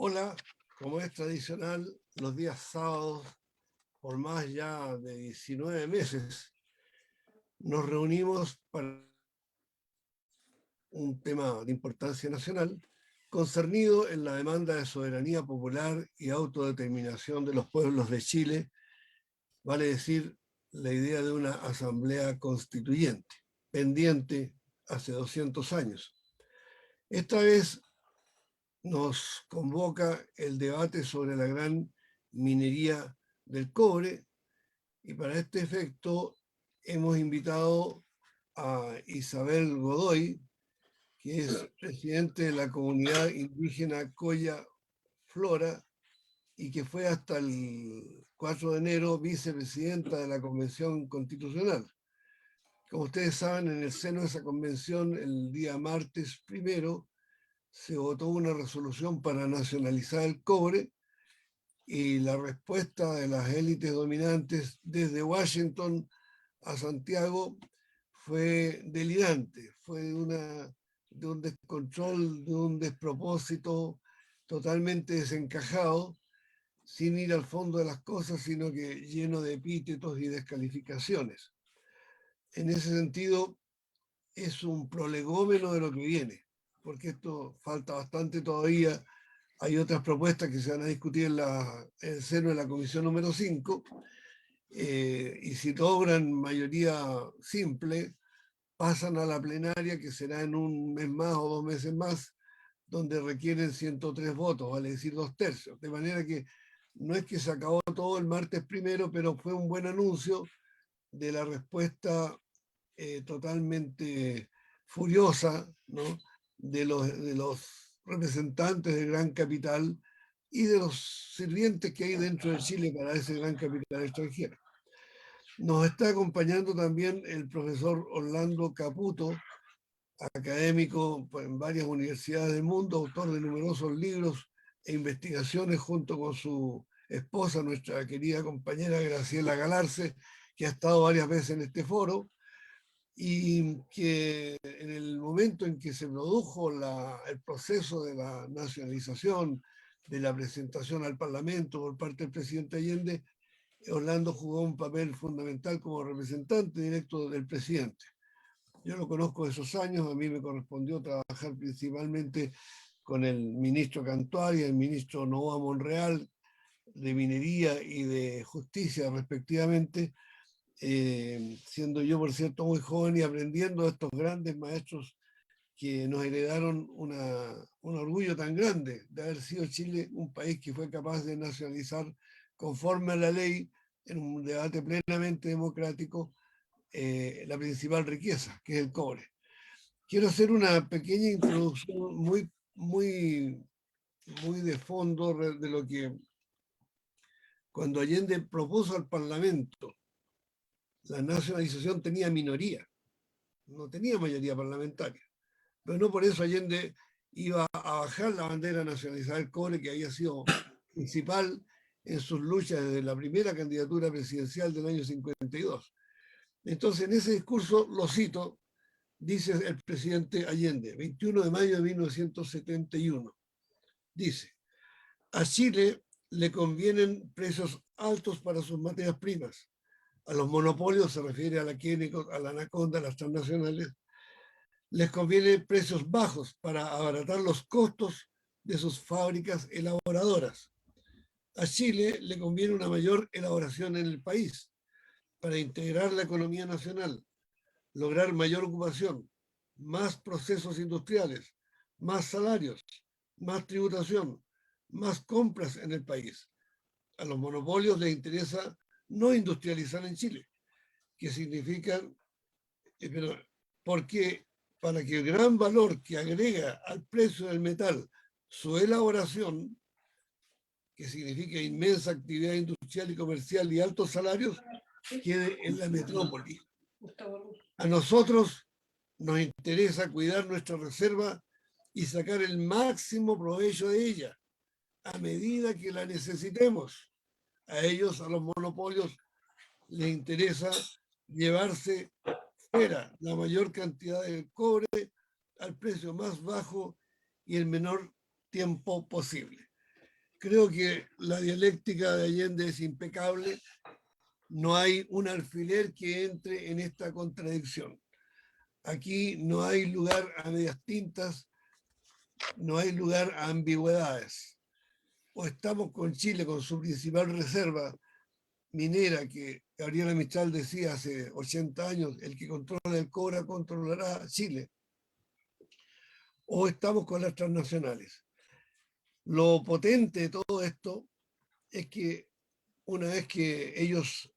Hola, como es tradicional, los días sábados, por más ya de 19 meses, nos reunimos para un tema de importancia nacional concernido en la demanda de soberanía popular y autodeterminación de los pueblos de Chile, vale decir, la idea de una asamblea constituyente, pendiente hace 200 años. Esta vez nos convoca el debate sobre la gran minería del cobre y para este efecto hemos invitado a Isabel Godoy, que es presidente de la comunidad indígena Coya Flora y que fue hasta el 4 de enero vicepresidenta de la Convención Constitucional. Como ustedes saben, en el seno de esa convención, el día martes primero, se votó una resolución para nacionalizar el cobre y la respuesta de las élites dominantes desde Washington a Santiago fue delirante, fue de un descontrol, de un despropósito totalmente desencajado, sin ir al fondo de las cosas, sino que lleno de epítetos y descalificaciones. En ese sentido, es un prolegómeno de lo que viene, porque esto falta bastante todavía. Hay otras propuestas que se van a discutir en el seno de la comisión número 5, y si logran mayoría simple, pasan a la plenaria, que será en un mes más o 2 meses más, donde requieren 103 votos, vale decir 2/3. De manera que no es que se acabó todo el martes primero, pero fue un buen anuncio de la respuesta totalmente furiosa, ¿no?, de los representantes del gran capital y de los sirvientes que hay dentro de Chile para ese gran capital extranjero. Nos está acompañando también el profesor Orlando Caputo, académico en varias universidades del mundo, autor de numerosos libros e investigaciones junto con su esposa, nuestra querida compañera Graciela Galarce, que ha estado varias veces en este foro, y que en el momento en que se produjo el proceso de la nacionalización, de la presentación al Parlamento por parte del presidente Allende, Orlando jugó un papel fundamental como representante directo del presidente. Yo lo conozco de esos años, a mí me correspondió trabajar principalmente con el ministro Cantuaria y el ministro Novoa Monreal, de Minería y de Justicia respectivamente, siendo yo, por cierto, muy joven y aprendiendo de estos grandes maestros que nos heredaron un orgullo tan grande de haber sido Chile un país que fue capaz de nacionalizar conforme a la ley, en un debate plenamente democrático, la principal riqueza, que es el cobre. Quiero hacer una pequeña introducción muy de fondo de lo que, cuando Allende propuso al Parlamento la nacionalización, tenía minoría, no tenía mayoría parlamentaria. Pero no por eso Allende iba a bajar la bandera nacionalizada del cobre, que había sido principal en sus luchas desde la primera candidatura presidencial del año 52. Entonces, en ese discurso, lo cito, dice el presidente Allende, 21 de mayo de 1971, dice: a Chile le convienen precios altos para sus materias primas. A los monopolios, se refiere a la Química, a la Anaconda, a las transnacionales, les conviene precios bajos para abaratar los costos de sus fábricas elaboradoras. A Chile le conviene una mayor elaboración en el país para integrar la economía nacional, lograr mayor ocupación, más procesos industriales, más salarios, más tributación, más compras en el país. A los monopolios les interesa no industrializar en Chile, que significa, pero porque para que el gran valor que agrega al precio del metal su elaboración, que significa inmensa actividad industrial y comercial y altos salarios, quede en la metrópoli. A nosotros nos interesa cuidar nuestra reserva y sacar el máximo provecho de ella a medida que la necesitemos. A ellos, a los monopolios, les interesa llevarse fuera la mayor cantidad de cobre al precio más bajo y el menor tiempo posible. creo que la dialéctica de Allende es impecable. No hay un alfiler que entre en esta contradicción. Aquí no hay lugar a medias tintas, no hay lugar a ambigüedades. O estamos con Chile, con su principal reserva minera, que Gabriela Mistral decía hace 80 años, el que controla el cobre controlará Chile. O estamos con las transnacionales. Lo potente de todo esto es que una vez que ellos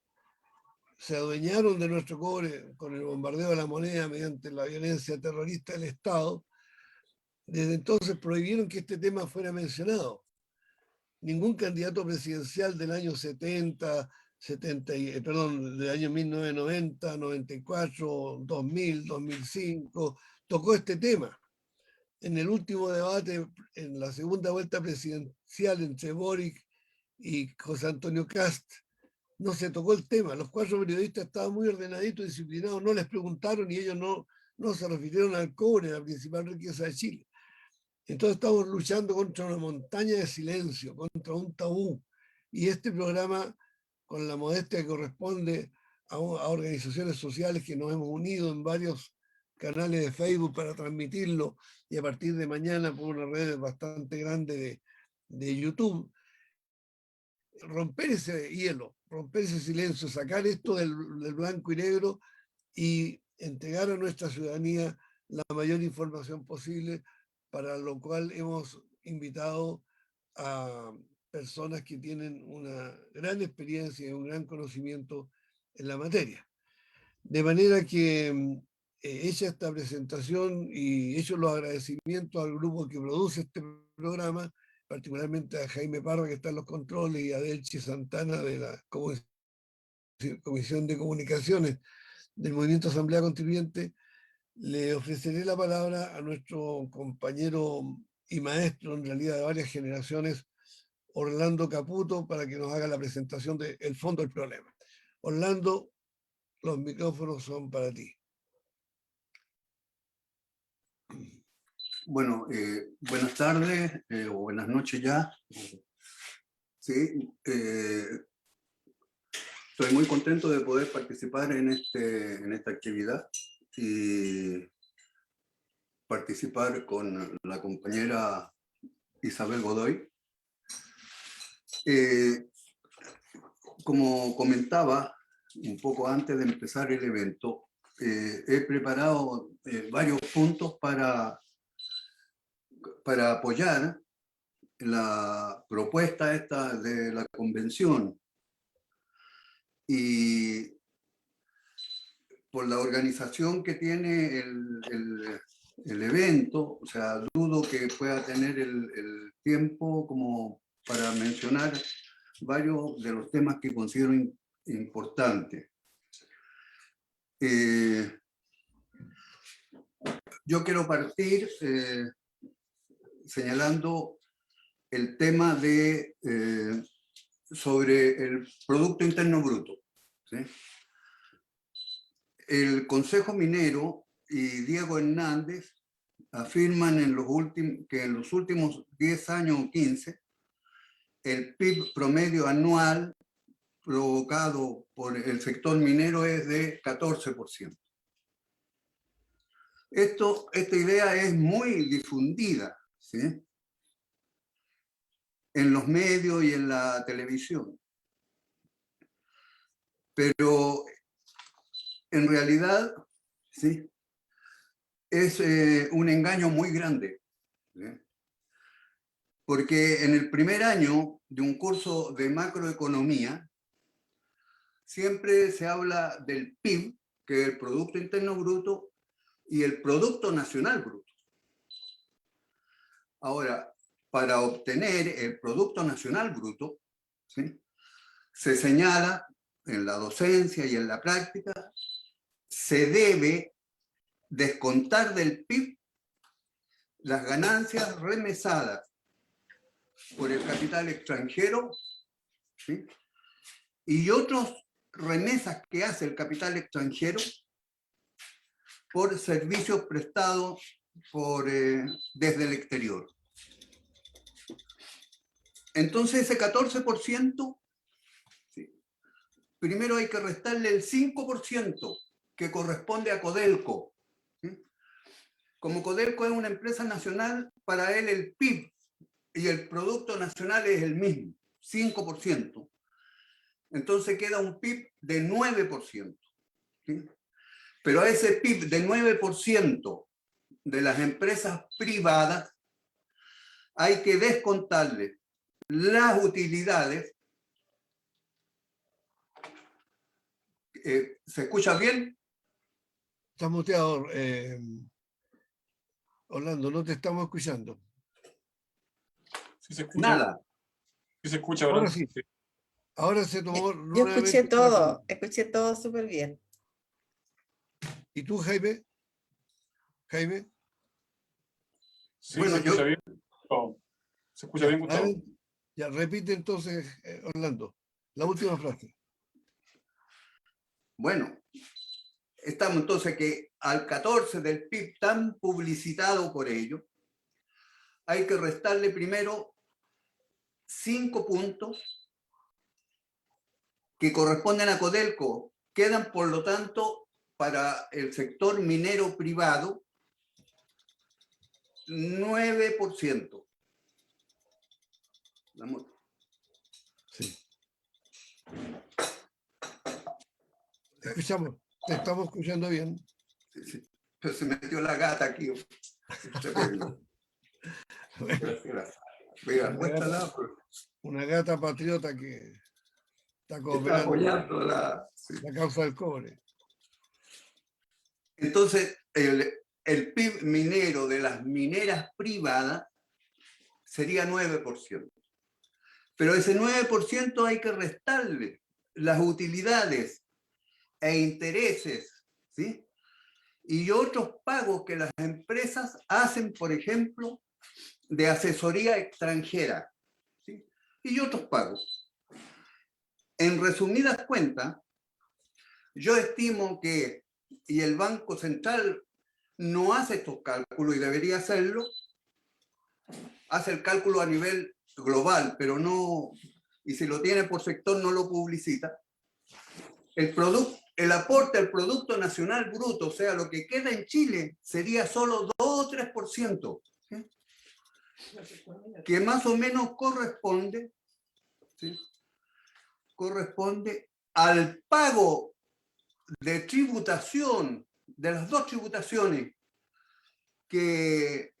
se adueñaron de nuestro cobre con el bombardeo de la moneda mediante la violencia terrorista del Estado, desde entonces prohibieron que este tema fuera mencionado. Ningún candidato presidencial del año 70, del año 1990, 94, 2000, 2005, tocó este tema. En el último debate, en la segunda vuelta presidencial entre Boric y José Antonio Kast, no se tocó el tema. Los 4 periodistas estaban muy ordenaditos, disciplinados, no les preguntaron y ellos no se refirieron al cobre, la principal riqueza de Chile. Entonces estamos luchando contra una montaña de silencio, contra un tabú. Y este programa, con la modestia que corresponde a organizaciones sociales que nos hemos unido en varios canales de Facebook para transmitirlo, y a partir de mañana por una red bastante grande de YouTube, romper ese hielo, romper ese silencio, sacar esto del blanco y negro y entregar a nuestra ciudadanía la mayor información posible, para lo cual hemos invitado a personas que tienen una gran experiencia y un gran conocimiento en la materia. De manera que hecha esta presentación y hecho los agradecimientos al grupo que produce este programa, particularmente a Jaime Parra, que está en los controles, y a Delchi Santana de la Comisión de Comunicaciones del Movimiento Asamblea Constituyente, le ofreceré la palabra a nuestro compañero y maestro, en realidad de varias generaciones, Orlando Caputo, para que nos haga la presentación del fondo del problema. Orlando, los micrófonos son para ti. Bueno, buenas tardes o buenas noches ya. Sí, estoy muy contento de poder participar en esta actividad y participar con la compañera Isabel Godoy. Como comentaba un poco antes de empezar el evento, he preparado varios puntos para apoyar la propuesta esta de la convención, y por la organización que tiene el evento, o sea, dudo que pueda tener el tiempo como para mencionar varios de los temas que considero importantes. Yo quiero partir señalando el tema sobre el Producto Interno Bruto, ¿sí? El Consejo Minero y Diego Hernández afirman que en los últimos 10 años o 15, el PIB promedio anual provocado por el sector minero es de 14%. Esta idea es muy difundida, ¿sí?, en los medios y en la televisión. Pero en realidad, ¿sí?, es un engaño muy grande, ¿sí?, porque en el primer año de un curso de macroeconomía siempre se habla del PIB, que es el Producto Interno Bruto, y el Producto Nacional Bruto. Ahora, para obtener el Producto Nacional Bruto, ¿sí?, se señala en la docencia y en la práctica, se debe descontar del PIB las ganancias remesadas por el capital extranjero, ¿sí?, y otras remesas que hace el capital extranjero por servicios prestados desde el exterior. Entonces ese 14%, ¿sí?, primero hay que restarle el 5% que corresponde a Codelco. ¿Sí? Como Codelco es una empresa nacional, para él el PIB y el Producto Nacional es el mismo, 5%. Entonces queda un PIB de 9%. ¿Sí? Pero a ese PIB de 9% de las empresas privadas hay que descontarle las utilidades. ¿Se escucha bien? Estás muteado, Orlando, no te estamos escuchando. Sí se escucha. Nada. Sí se escucha, Ahora Orlando. sí. Ahora se tomó Yo nuevamente. escuché todo súper bien. ¿Y tú, Jaime? Jaime, Sí, Bueno, se escucha bien. Oh, se escucha bien, Gustavo. adelante. Ya, repite entonces, Orlando, la última frase. Bueno, estamos entonces que al 14 del PIB tan publicitado por ello, hay que restarle primero 5 puntos que corresponden a Codelco. Quedan, por lo tanto, para el sector minero privado, 9%. Sí. Te escuchamos, te estamos escuchando bien. Sí, sí. Pero se metió la gata aquí. Mira, muéstrala. Una gata patriota que está Está cooperando apoyando la... Sí. la causa del cobre. Entonces, el PIB minero de las mineras privadas sería 9%. Pero ese 9% hay que restarle las utilidades e intereses, ¿sí?, y otros pagos que las empresas hacen, por ejemplo, de asesoría extranjera, ¿sí?, y otros pagos. En resumidas cuentas, yo estimo que, y el Banco Central no hace estos cálculos y debería hacerlo, hace el cálculo a nivel global, pero no, y si lo tiene por sector no lo publicita. El aporte al Producto Nacional Bruto, o sea, lo que queda en Chile, sería solo 2 o 3%, ¿sí?, que más o menos corresponde, ¿sí?, corresponde al pago de tributación, de las dos tributaciones que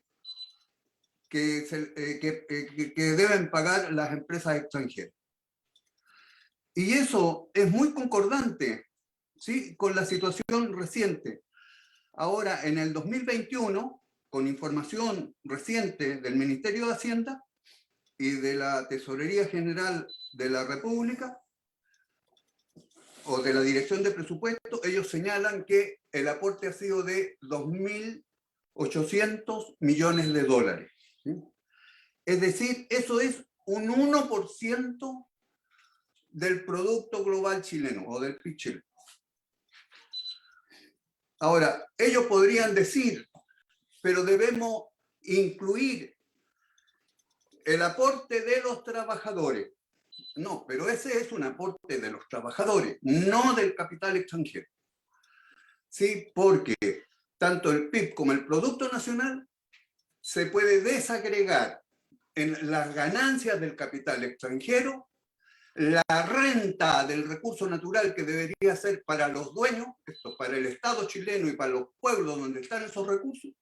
deben pagar las empresas extranjeras. Y eso es muy concordante, ¿sí?, con la situación reciente. Ahora, en el 2021, con información reciente del Ministerio de Hacienda y de la Tesorería General de la República, o de la Dirección de Presupuesto, ellos señalan que el aporte ha sido de 2.800 millones de dólares. ¿Sí? Es decir, eso es un 1% del Producto Global chileno o del PIB chileno. Ahora, ellos podrían decir, pero debemos incluir el aporte de los trabajadores. No, pero ese es un aporte de los trabajadores, no del capital extranjero. Sí, porque tanto el PIB como el Producto Nacional se puede desagregar en las ganancias del capital extranjero, la renta del recurso natural que debería ser para los dueños, esto para el Estado chileno y para los pueblos donde están esos recursos,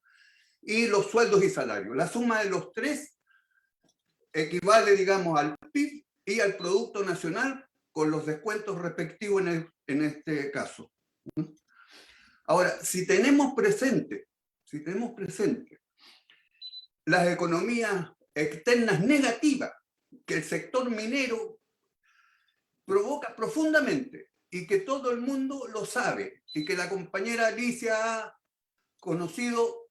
y los sueldos y salarios. La suma de los tres equivale, digamos, al PIB y al Producto Nacional con los descuentos respectivos en este caso. Ahora, si tenemos presente las economías externas negativas que el sector minero provoca profundamente y que todo el mundo lo sabe y que la compañera Alicia ha conocido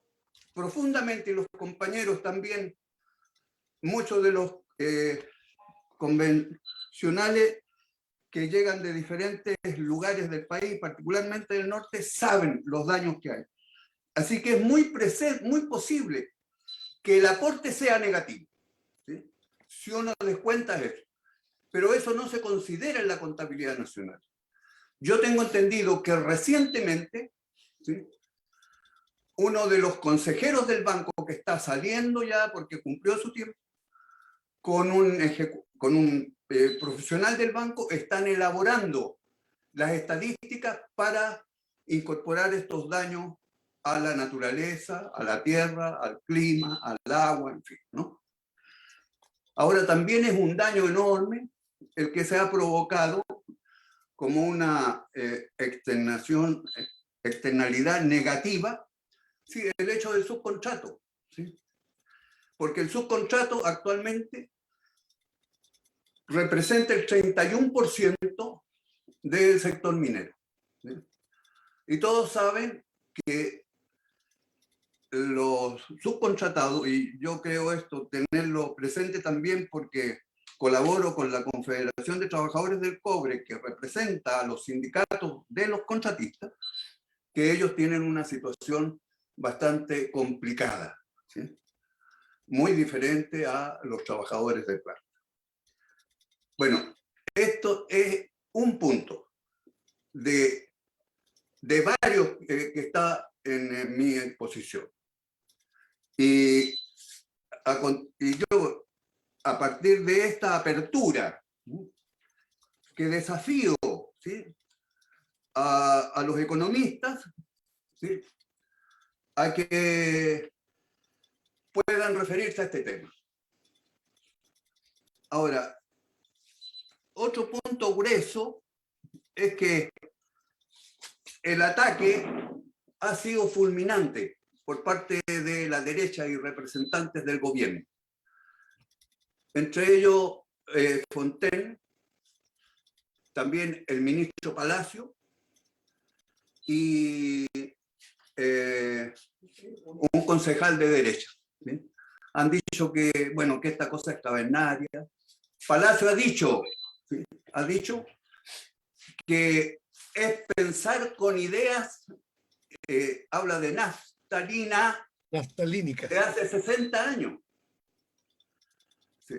profundamente y los compañeros también, muchos de los convencionales que llegan de diferentes lugares del país, particularmente del norte, saben los daños que hay. Así que es muy posible que el aporte sea negativo, ¿sí?, si uno descuenta eso. Pero eso no se considera en la contabilidad nacional. Yo tengo entendido que recientemente, ¿sí?, uno de los consejeros del banco que está saliendo ya porque cumplió su tiempo, con un profesional del banco, están elaborando las estadísticas para incorporar estos daños a la naturaleza, a la tierra, al clima, al agua, en fin, ¿no? Ahora también es un daño enorme el que se ha provocado como una externalidad negativa, sí, el hecho del subcontrato, ¿sí? Porque el subcontrato actualmente representa el 31% del sector minero, ¿sí? Y todos saben que los subcontratados, y yo creo esto tenerlo presente también porque colaboro con la Confederación de Trabajadores del Cobre, que representa a los sindicatos de los contratistas, que ellos tienen una situación bastante complicada, ¿sí?, muy diferente a los trabajadores del planta. Bueno, esto es un punto de varios que está en mi exposición. Y yo, a partir de esta apertura, que desafío, ¿sí?, a los economistas, ¿sí?, a que puedan referirse a este tema. Ahora, otro punto grueso es que el ataque ha sido fulminante por parte de la derecha y representantes del gobierno. Entre ellos, Fontaine, también el ministro Palacio y un concejal de derecha, ¿sí? Han dicho que, bueno, que esta cosa es cavernaria. Palacio ha dicho, ¿sí?, ha dicho que es pensar con ideas, habla de Naftalínica. de hace 60 años. Sí.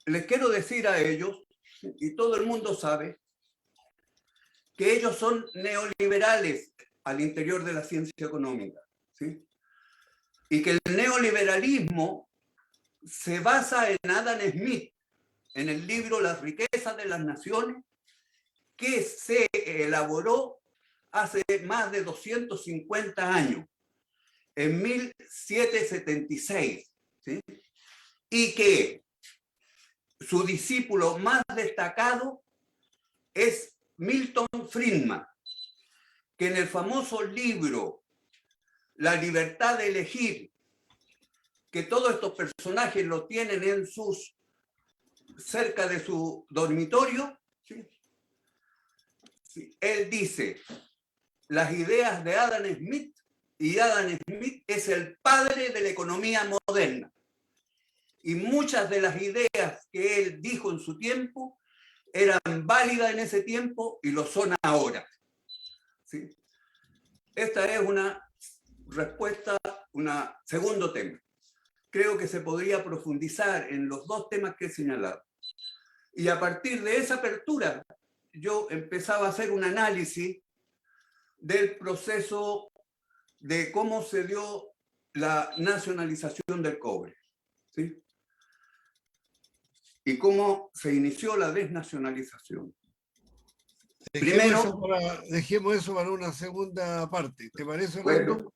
Les quiero decir a ellos, y todo el mundo sabe, que ellos son neoliberales al interior de la ciencia económica, ¿sí?, y que el neoliberalismo se basa en Adam Smith, en el libro Las riquezas de las naciones, que se elaboró hace más de 250 años, en 1776, ¿sí?, y que su discípulo más destacado es Milton Friedman, que en el famoso libro La libertad de elegir, que todos estos personajes lo tienen en cerca de su dormitorio, ¿sí?, sí, él dice, las ideas de Adam Smith, y Adam Smith es el padre de la economía moderna. Y muchas de las ideas que él dijo en su tiempo eran válidas en ese tiempo y lo son ahora, ¿sí? Esta es una respuesta, un segundo tema. Creo que se podría profundizar en los dos temas que he señalado. Y a partir de esa apertura, yo empezaba a hacer un análisis del proceso de cómo se dio la nacionalización del cobre, ¿sí?, y cómo se inició la desnacionalización. Dejemos eso para una segunda parte. ¿Te parece, Bueno,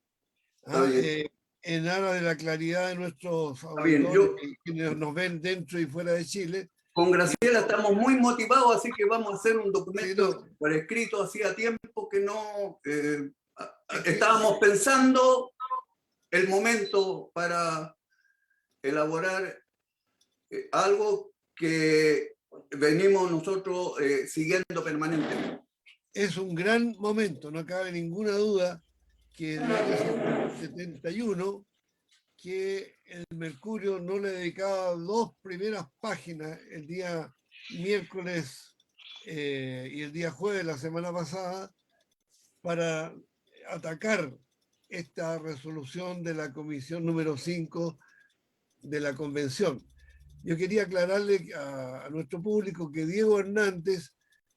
Orlando? En aras de la claridad de nuestros auditores y quienes nos ven dentro y fuera de Chile. Con Graciela estamos muy motivados, así que vamos a hacer un documento por escrito. Hacía tiempo que no estábamos pensando el momento para elaborar algo que venimos nosotros siguiendo permanentemente. Es un gran momento, no cabe ninguna duda que en 1971, que el Mercurio no le dedicaba 2 primeras páginas el día miércoles y el día jueves la semana pasada para atacar esta resolución de la comisión número 5 de la convención. Yo quería aclararle a nuestro público que Diego Hernández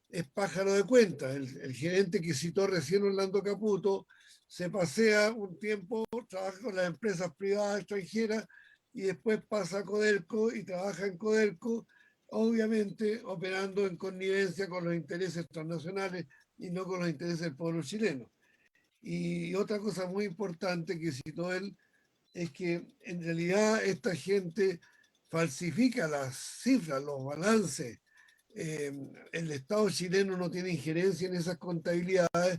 es pájaro de cuenta, el gerente que citó recién Orlando Caputo, se pasea un tiempo, trabaja con las empresas privadas extranjeras y después pasa a Codelco y trabaja en Codelco, obviamente operando en connivencia con los intereses transnacionales y no con los intereses del pueblo chileno. Y otra cosa muy importante que citó él es que en realidad esta gente falsifica las cifras, los balances. El Estado chileno no tiene injerencia en esas contabilidades,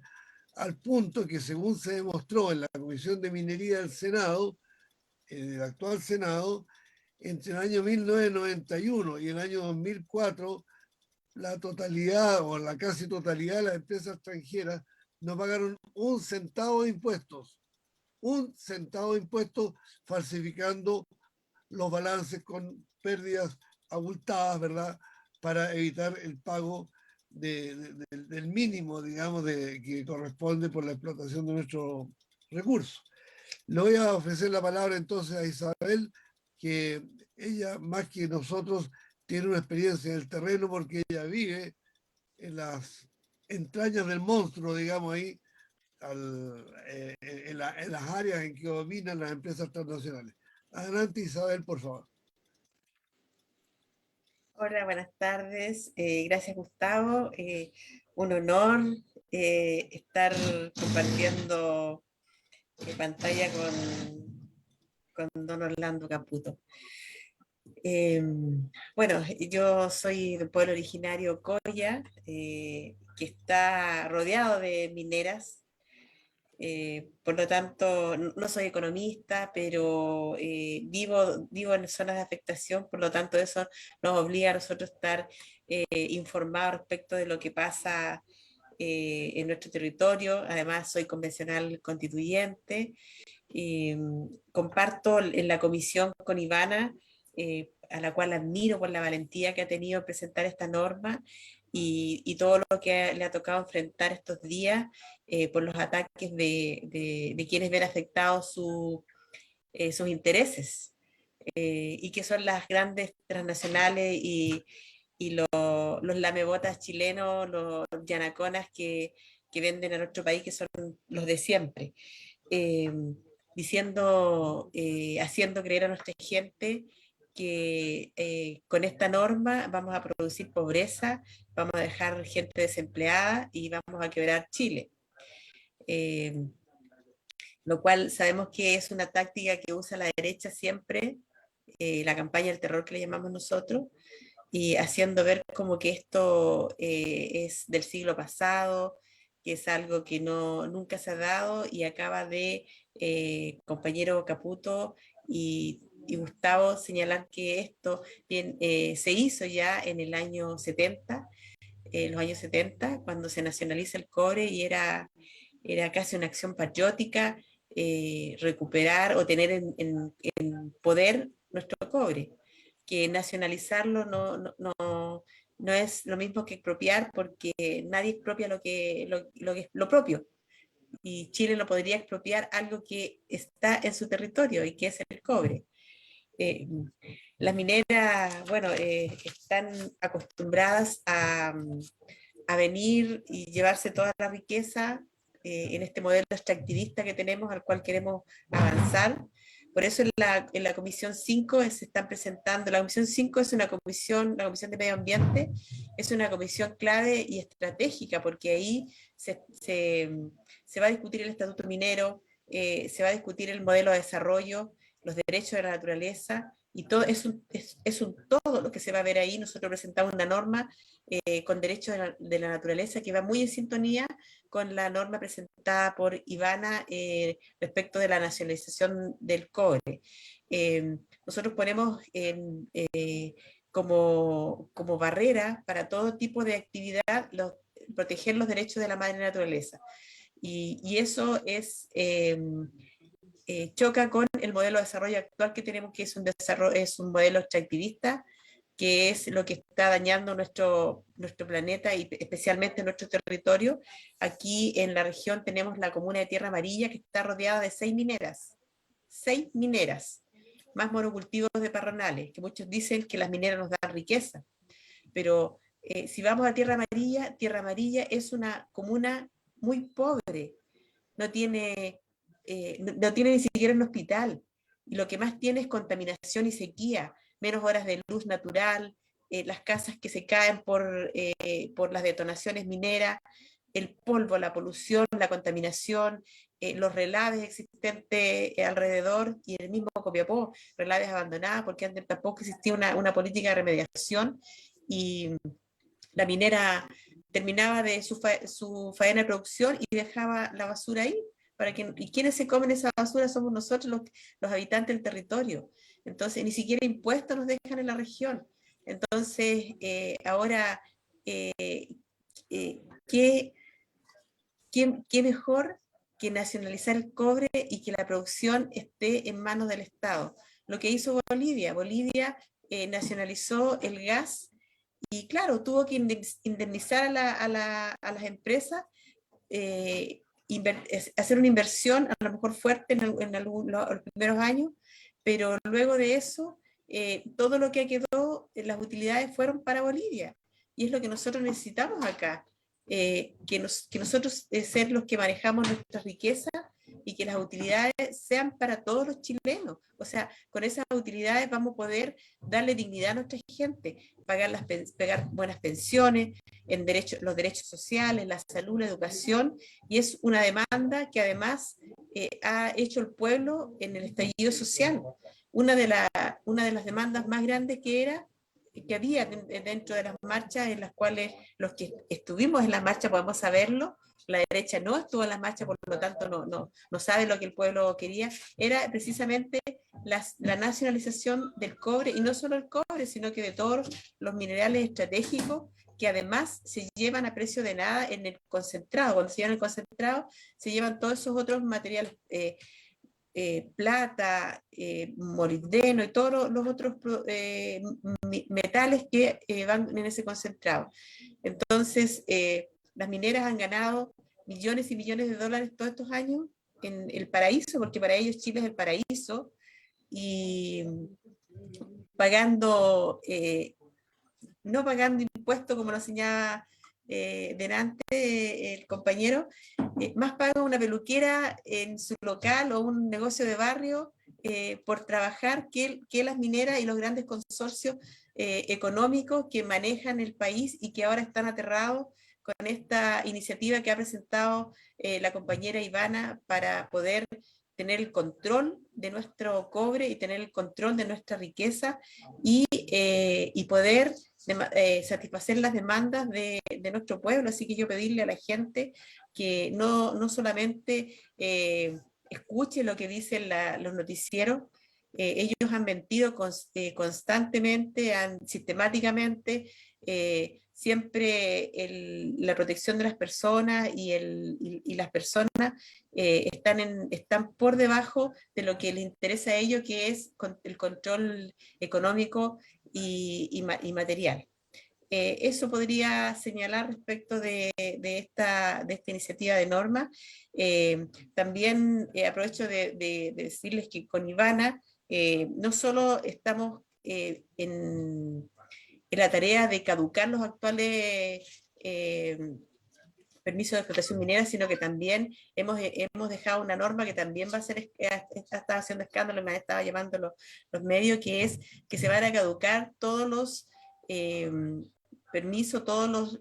al punto que, según se demostró en la Comisión de Minería del Senado, el actual Senado, entre el año 1991 y el año 2004, la totalidad o la casi totalidad de las empresas extranjeras no pagaron un centavo de impuestos, falsificando los balances con pérdidas abultadas, ¿verdad? Para evitar el pago del mínimo, digamos, que corresponde por la explotación de nuestros recursos. Le voy a ofrecer la palabra entonces a Isabel, que ella, más que nosotros, tiene una experiencia en el terreno porque ella vive en las entrañas del monstruo, digamos ahí, en las áreas en que dominan las empresas transnacionales. Adelante, Isabel, por favor. Hola, buenas tardes. Gracias, Gustavo. Un honor estar compartiendo pantalla con don Orlando Caputo. Bueno, yo soy del pueblo originario Coya, que está rodeado de mineras. Por lo tanto, no soy economista, pero vivo en zonas de afectación, por lo tanto eso nos obliga a nosotros estar informados respecto de lo que pasa en nuestro territorio. Además, soy convencional constituyente. Comparto en la comisión con Ivana, a la cual admiro por la valentía que ha tenido en presentar esta norma y todo lo que le ha tocado enfrentar estos días por los ataques de quienes ven afectados sus intereses, y que son las grandes transnacionales los lamebotas chilenos, los yanaconas que venden a nuestro país, que son los de siempre. Eh, haciendo creer a nuestra gente que con esta norma vamos a producir pobreza, vamos a dejar gente desempleada y vamos a quebrar Chile. Lo cual sabemos que es una táctica que usa la derecha siempre, la campaña del terror que le llamamos nosotros, y haciendo ver como que esto es del siglo pasado, que es algo que nunca se ha dado y acaba de compañero Caputo y Gustavo señalar que esto bien, se hizo ya en el año 70, los años 70, cuando se nacionaliza el cobre y era casi una acción patriótica recuperar o tener en poder nuestro cobre, que nacionalizarlo no es lo mismo que expropiar, porque nadie expropia lo propio, y Chile no podría expropiar algo que está en su territorio y que es el cobre. Las mineras, bueno, están acostumbradas a venir y llevarse toda la riqueza en este modelo extractivista que tenemos, al cual queremos avanzar. Por eso en la Comisión 5 se están presentando, la Comisión 5 es una comisión, la Comisión de Medio Ambiente, es una comisión clave y estratégica, porque ahí se va a discutir el estatuto minero, se va a discutir el modelo de desarrollo, los derechos de la naturaleza, y todo todo lo que se va a ver ahí. Nosotros presentamos una norma con derechos de la naturaleza que va muy en sintonía con la norma presentada por Ivana respecto de la nacionalización del cobre. Nosotros ponemos como barrera para todo tipo de actividad proteger los derechos de la madre naturaleza. Y eso choca con el modelo de desarrollo actual que tenemos, que es un modelo extractivista, que es lo que está dañando nuestro planeta y especialmente nuestro territorio. Aquí en la región tenemos la comuna de Tierra Amarilla, que está rodeada de 6 mineras. más monocultivos de parranales, que muchos dicen que las mineras nos dan riqueza, pero si vamos a Tierra Amarilla es una comuna muy pobre, no tiene ni siquiera un hospital, y lo que más tiene es contaminación y sequía, menos horas de luz natural, las casas que se caen por las detonaciones mineras, el polvo, la polución, la contaminación, los relaves existentes alrededor, y en el mismo Copiapó, relaves abandonadas, porque antes tampoco existía una política de remediación, y la minera terminaba de su faena de producción y dejaba la basura ahí. ¿Y quiénes se comen esa basura? Somos nosotros los habitantes del territorio. Entonces, ni siquiera impuestos nos dejan en la región. Entonces, ahora, ¿qué mejor que nacionalizar el cobre y que la producción esté en manos del Estado? Lo que hizo Bolivia. Bolivia nacionalizó el gas y, claro, tuvo que indemnizar a las empresas, hacer una inversión a lo mejor fuerte en los primeros años, pero luego de eso, todo lo que quedó, las utilidades fueron para Bolivia. Y es lo que nosotros necesitamos acá, que nosotros ser los que manejamos nuestra riqueza y que las utilidades sean para todos los chilenos. O sea, con esas utilidades vamos a poder darle dignidad a nuestra gente, pagar buenas pensiones, los derechos sociales, la salud, la educación, y es una demanda que además ha hecho el pueblo en el estallido social. Una de las demandas más grandes que había dentro de las marchas, en las cuales los que estuvimos en la marcha podemos saberlo, la derecha no estuvo en la marcha, por lo tanto no sabe lo que el pueblo quería, era precisamente la nacionalización del cobre, y no solo el cobre, sino que de todos los minerales estratégicos, que además se llevan a precio de nada en el concentrado. Cuando se llevan el concentrado, se llevan todos esos otros materiales, plata, molibdeno y todos los otros metales que van en ese concentrado. Entonces, las mineras han ganado millones y millones de dólares todos estos años en el paraíso, porque para ellos Chile es el paraíso, y no pagando impuestos, como nos señalaba delante el compañero, más paga una peluquera en su local o un negocio de barrio por trabajar que las mineras y los grandes consorcios económicos que manejan el país y que ahora están aterrados con esta iniciativa que ha presentado la compañera Ivana para poder tener el control de nuestro cobre y tener el control de nuestra riqueza y poder satisfacer las demandas de nuestro pueblo. Así que yo pedirle a la gente que no solamente escuche lo que dicen los noticieros. Ellos han mentido constantemente, sistemáticamente, siempre la protección de las personas y las personas están por debajo de lo que les interesa a ellos, que es el control económico y material. Eso podría señalar respecto de esta iniciativa de norma. También aprovecho de decirles que con Ivana no solo estamos en la tarea de caducar los actuales permisos de explotación minera, sino que también hemos dejado una norma que también va a ser, está haciendo escándalo, me estaba llamando los medios, que es que se van a caducar todos los permisos, todos los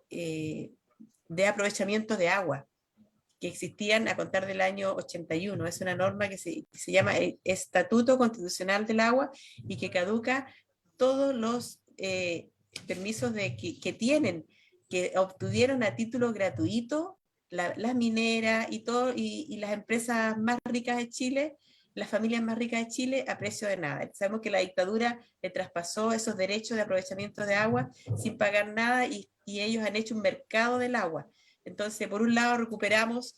de aprovechamiento de agua que existían a contar del año 81. Es una norma que se llama el Estatuto Constitucional del Agua y que caduca todos los permisos que obtuvieron a título gratuito las mineras y las empresas más ricas de Chile, las familias más ricas de Chile, a precio de nada. Sabemos que la dictadura le traspasó esos derechos de aprovechamiento de agua sin pagar nada, y ellos han hecho un mercado del agua. Entonces, por un lado, recuperamos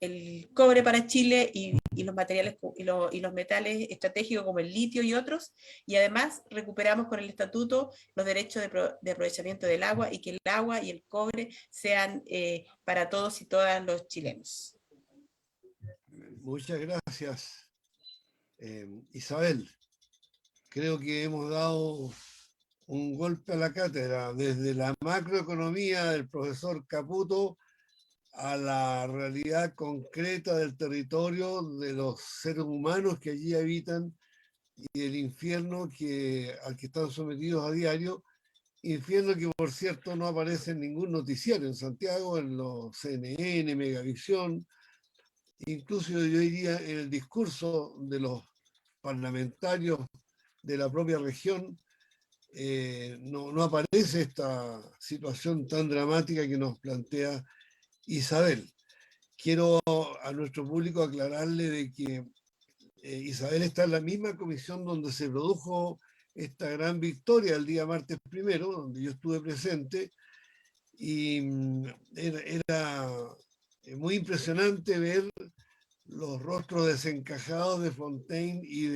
el cobre para Chile y los materiales y los metales estratégicos como el litio y otros, y además recuperamos con el estatuto los derechos de aprovechamiento del agua, y que el agua y el cobre sean para todos y todas los chilenos. Muchas gracias. Isabel, creo que hemos dado un golpe a la cátedra, desde la macroeconomía del profesor Caputo a la realidad concreta del territorio, de los seres humanos que allí habitan y del infierno al que están sometidos a diario. Infierno que, por cierto, no aparece en ningún noticiario en Santiago, en los CNN, Megavisión, incluso yo diría en el discurso de los parlamentarios de la propia región. No aparece esta situación tan dramática que nos plantea Isabel. Quiero a nuestro público aclararle de que Isabel está en la misma comisión donde se produjo esta gran victoria el día martes primero, donde yo estuve presente, y era muy impresionante ver los rostros desencajados de Fontaine y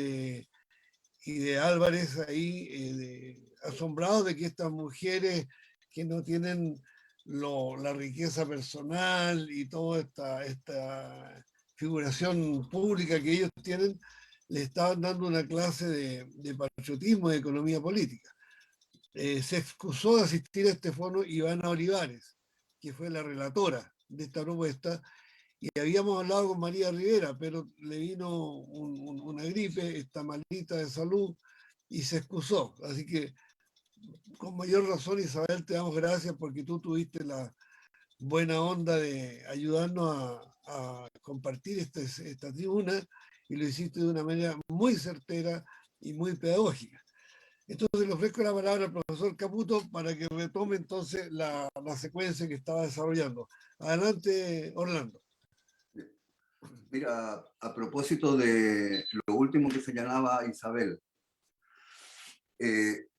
de Álvarez ahí, asombrados de que estas mujeres que no tienen la riqueza personal y toda esta figuración pública que ellos tienen, le estaban dando una clase de patriotismo y de economía política. Se excusó de asistir a este foro Ivana Olivares, que fue la relatora de esta propuesta, y habíamos hablado con María Rivera, pero le vino una gripe, está malita de salud, y se excusó. Así que, con mayor razón, Isabel, te damos gracias porque tú tuviste la buena onda de ayudarnos a compartir esta tribuna, y lo hiciste de una manera muy certera y muy pedagógica. Entonces le ofrezco la palabra al profesor Caputo para que retome entonces la secuencia que estaba desarrollando. Adelante, Orlando. Mira, a propósito de lo último que señalaba Isabel, el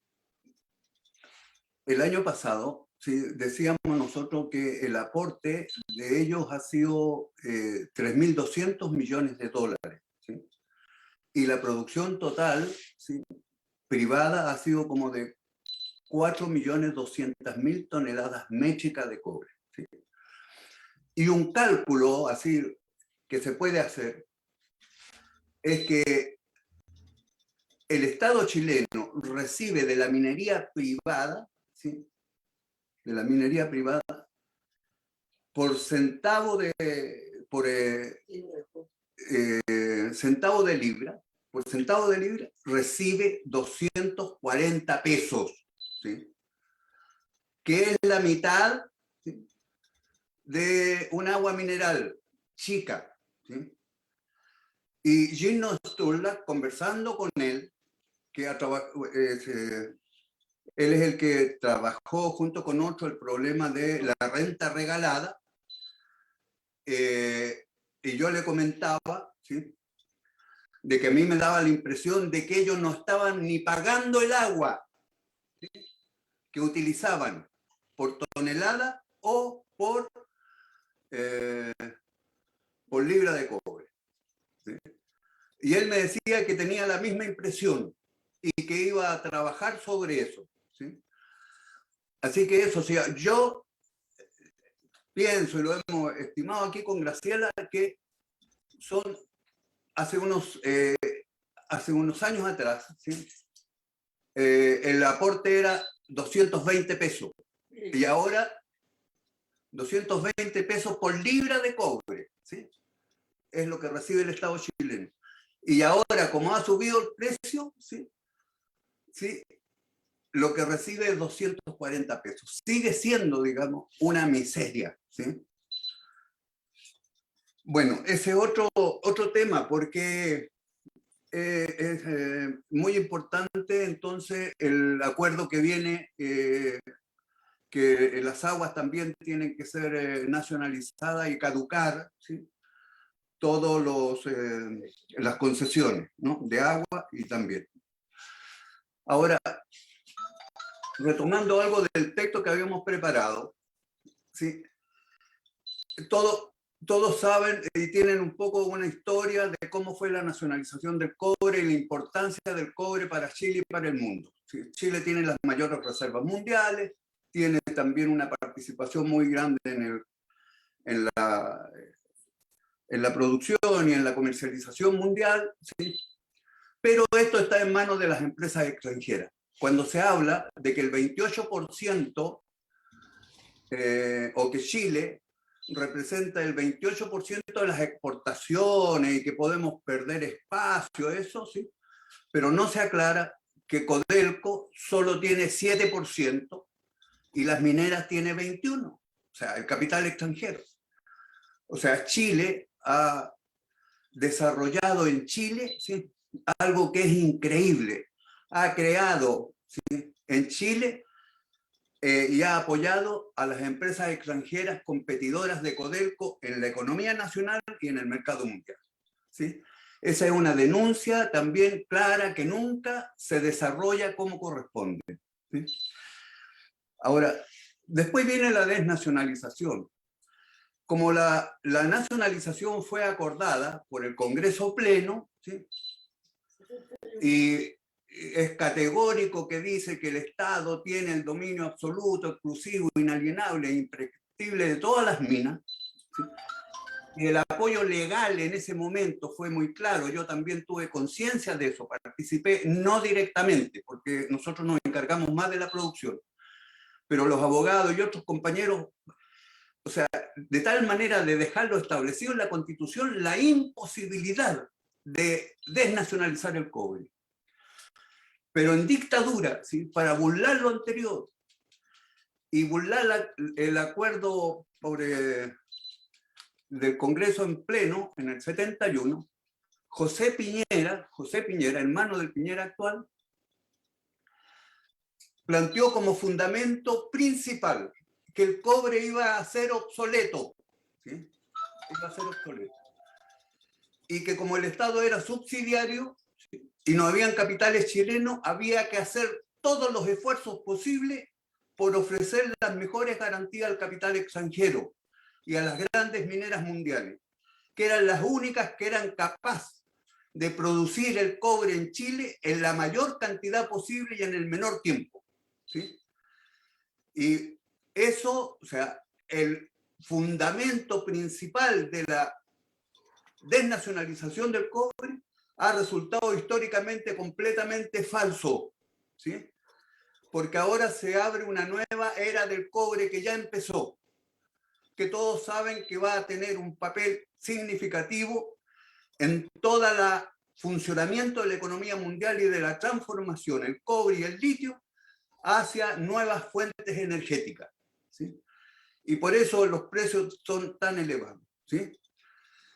año pasado, ¿sí?, decíamos nosotros que el aporte de ellos ha sido 3.200 millones de dólares, ¿sí? Y la producción total, ¿sí?, privada ha sido como de 4.200.000 toneladas métricas de cobre, ¿sí? Y un cálculo así que se puede hacer es que el Estado chileno recibe de la minería privada, ¿sí?, de la minería privada, por centavo de libra, recibe 240 pesos, ¿sí?, que es la mitad, ¿sí?, de un agua mineral chica, ¿sí? Y Gino Sturla, conversando con él, que él es el que trabajó junto con otro el problema de la renta regalada, y yo le comentaba, ¿sí?, de que a mí me daba la impresión de que ellos no estaban ni pagando el agua, ¿sí?, que utilizaban por tonelada o por libra de cobre, ¿sí? Y él me decía que tenía la misma impresión y que iba a trabajar sobre eso, ¿sí? Así que eso, o sea, yo pienso, y lo hemos estimado aquí con Graciela, que son hace unos años atrás, ¿sí?, el aporte era 220 pesos y ahora 220 pesos por libra de cobre, ¿sí?, es lo que recibe el Estado chileno. Y ahora, como ha subido el precio, ¿sí?, ¿sí?, lo que recibe es 240 pesos. Sigue siendo, digamos, una miseria, ¿sí? Bueno, ese otro tema, porque es muy importante entonces el acuerdo que viene, que las aguas también tienen que ser nacionalizadas y caducar, ¿sí?, todas las concesiones, ¿no?, de agua y también. Ahora, retomando algo del texto que habíamos preparado, ¿sí?, todos saben y tienen un poco una historia de cómo fue la nacionalización del cobre y la importancia del cobre para Chile y para el mundo, ¿sí? Chile tiene las mayores reservas mundiales, tiene también una participación muy grande en la producción y en la comercialización mundial, ¿sí?, Pero esto está en manos de las empresas extranjeras. Cuando se habla de que el 28% o que Chile representa el 28% de las exportaciones y que podemos perder espacio, eso sí, pero no se aclara que Codelco solo tiene 7% y las mineras tiene 21%, o sea, el capital extranjero. O sea, Chile ha desarrollado en Chile, ¿sí?, algo que es increíble. Ha creado, ¿sí?, en Chile y ha apoyado a las empresas extranjeras competidoras de Codelco en la economía nacional y en el mercado mundial, ¿sí? Esa es una denuncia también clara que nunca se desarrolla como corresponde, ¿sí? Ahora, después viene la desnacionalización. Como la nacionalización fue acordada por el Congreso Pleno, ¿sí?, y es categórico que dice que el Estado tiene el dominio absoluto, exclusivo, inalienable e imprescriptible de todas las minas, ¿sí?, y el apoyo legal en ese momento fue muy claro. Yo también tuve conciencia de eso, participé no directamente, porque nosotros nos encargamos más de la producción, pero los abogados y otros compañeros, o sea, de tal manera de dejarlo establecido en la Constitución la imposibilidad de desnacionalizar el cobre. Pero en dictadura, ¿sí?, para burlar lo anterior y burlar el acuerdo del Congreso en pleno, en el 71, José Piñera, hermano del Piñera actual, planteó como fundamento principal que el cobre iba a ser obsoleto, ¿sí?, iba a ser obsoleto, y que como el Estado era subsidiario, ¿sí?, y no habían capitales chilenos, había que hacer todos los esfuerzos posibles por ofrecer las mejores garantías al capital extranjero y a las grandes mineras mundiales, que eran las únicas que eran capaces de producir el cobre en Chile en la mayor cantidad posible y en el menor tiempo, ¿sí? Y eso, o sea, el fundamento principal de la desnacionalización del cobre ha resultado históricamente completamente falso, ¿sí? Porque ahora se abre una nueva era del cobre que ya empezó, que todos saben que va a tener un papel significativo en todo el funcionamiento de la economía mundial y de la transformación, el cobre y el litio, hacia nuevas fuentes energéticas, ¿sí? Y por eso los precios son tan elevados, ¿sí?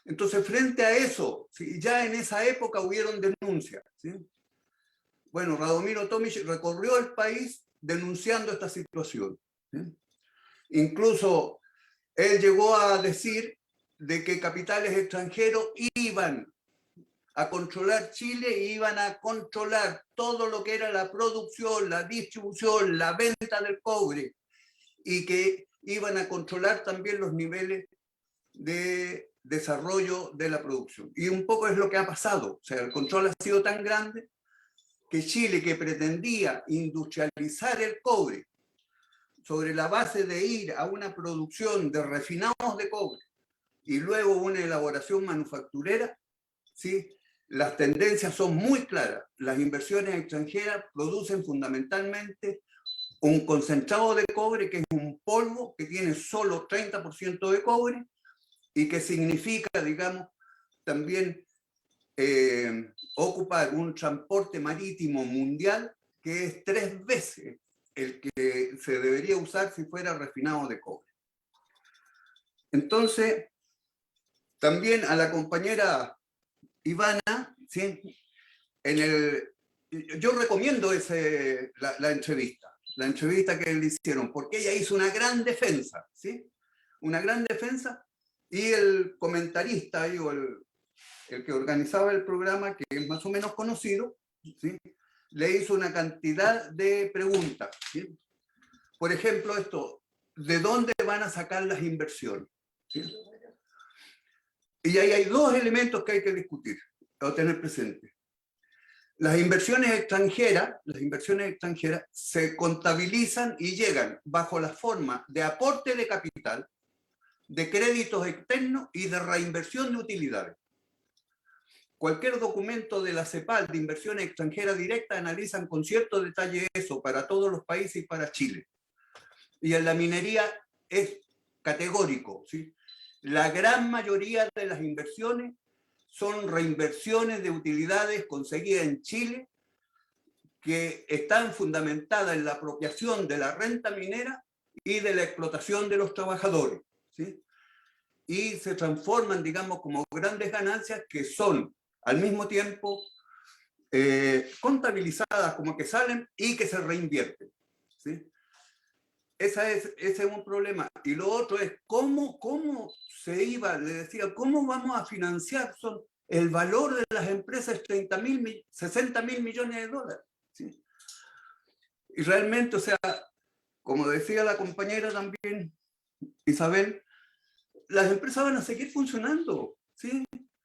Entonces, frente a eso, ¿sí?, ya en esa época hubieron denuncias, ¿sí? Bueno, Radomiro Tomic recorrió el país denunciando esta situación, ¿sí? Incluso él llegó a decir de que capitales extranjeros iban a controlar Chile y iban a controlar todo lo que era la producción, la distribución, la venta del cobre, y que iban a controlar también los niveles de desarrollo de la producción. Y un poco es lo que ha pasado. O sea, el control ha sido tan grande que Chile, que pretendía industrializar el cobre sobre la base de ir a una producción de refinados de cobre y luego una elaboración manufacturera, ¿sí?, las tendencias son muy claras. Las inversiones extranjeras producen fundamentalmente un concentrado de cobre, que es un polvo que tiene solo 30% de cobre y que significa, digamos, también ocupar un transporte marítimo mundial que es 3 veces el que se debería usar si fuera refinado de cobre. Entonces, también a la compañera Ivana, ¿sí?, yo recomiendo la entrevista que le hicieron, porque ella hizo una gran defensa, ¿sí?, una gran defensa, y el comentarista, o el que organizaba el programa, que es más o menos conocido, ¿sí?, le hizo una cantidad de preguntas, ¿sí? Por ejemplo, esto, ¿de dónde van a sacar las inversiones? ¿Sí? Y ahí hay 2 elementos que hay que discutir o tener presente. Las inversiones extranjeras se contabilizan y llegan bajo la forma de aporte de capital, de créditos externos y de reinversión de utilidades. cualquier documento de la CEPAL de inversión extranjera directa analizan con cierto detalle eso para todos los países y para Chile. Y en la minería es categórico, ¿sí? La gran mayoría de las inversiones son reinversiones de utilidades conseguidas en Chile que están fundamentadas en la apropiación de la renta minera y de la explotación de los trabajadores, ¿sí? Y se transforman, digamos, como grandes ganancias que son al mismo tiempo contabilizadas como que salen y que se reinvierten, ¿sí? Ese es un problema. Y lo otro es cómo se iba, le decía, cómo vamos a financiar el valor de las empresas 60.000 millones de dólares, ¿sí? Y realmente, o sea, como decía la compañera también, Isabel, las empresas van a seguir funcionando, ¿sí?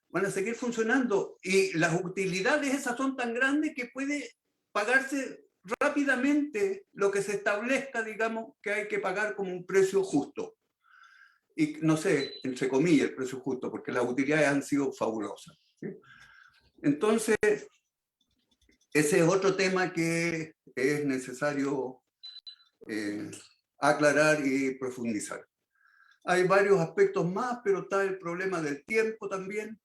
Van a seguir funcionando y las utilidades esas son tan grandes que puede pagarse rápidamente lo que se establezca, digamos, que hay que pagar como un precio justo. Y no sé, entre comillas, el precio justo, porque las utilidades han sido fabulosas, ¿sí? Entonces, ese es otro tema que es necesario aclarar y profundizar. Hay varios aspectos más, pero está el problema del tiempo también.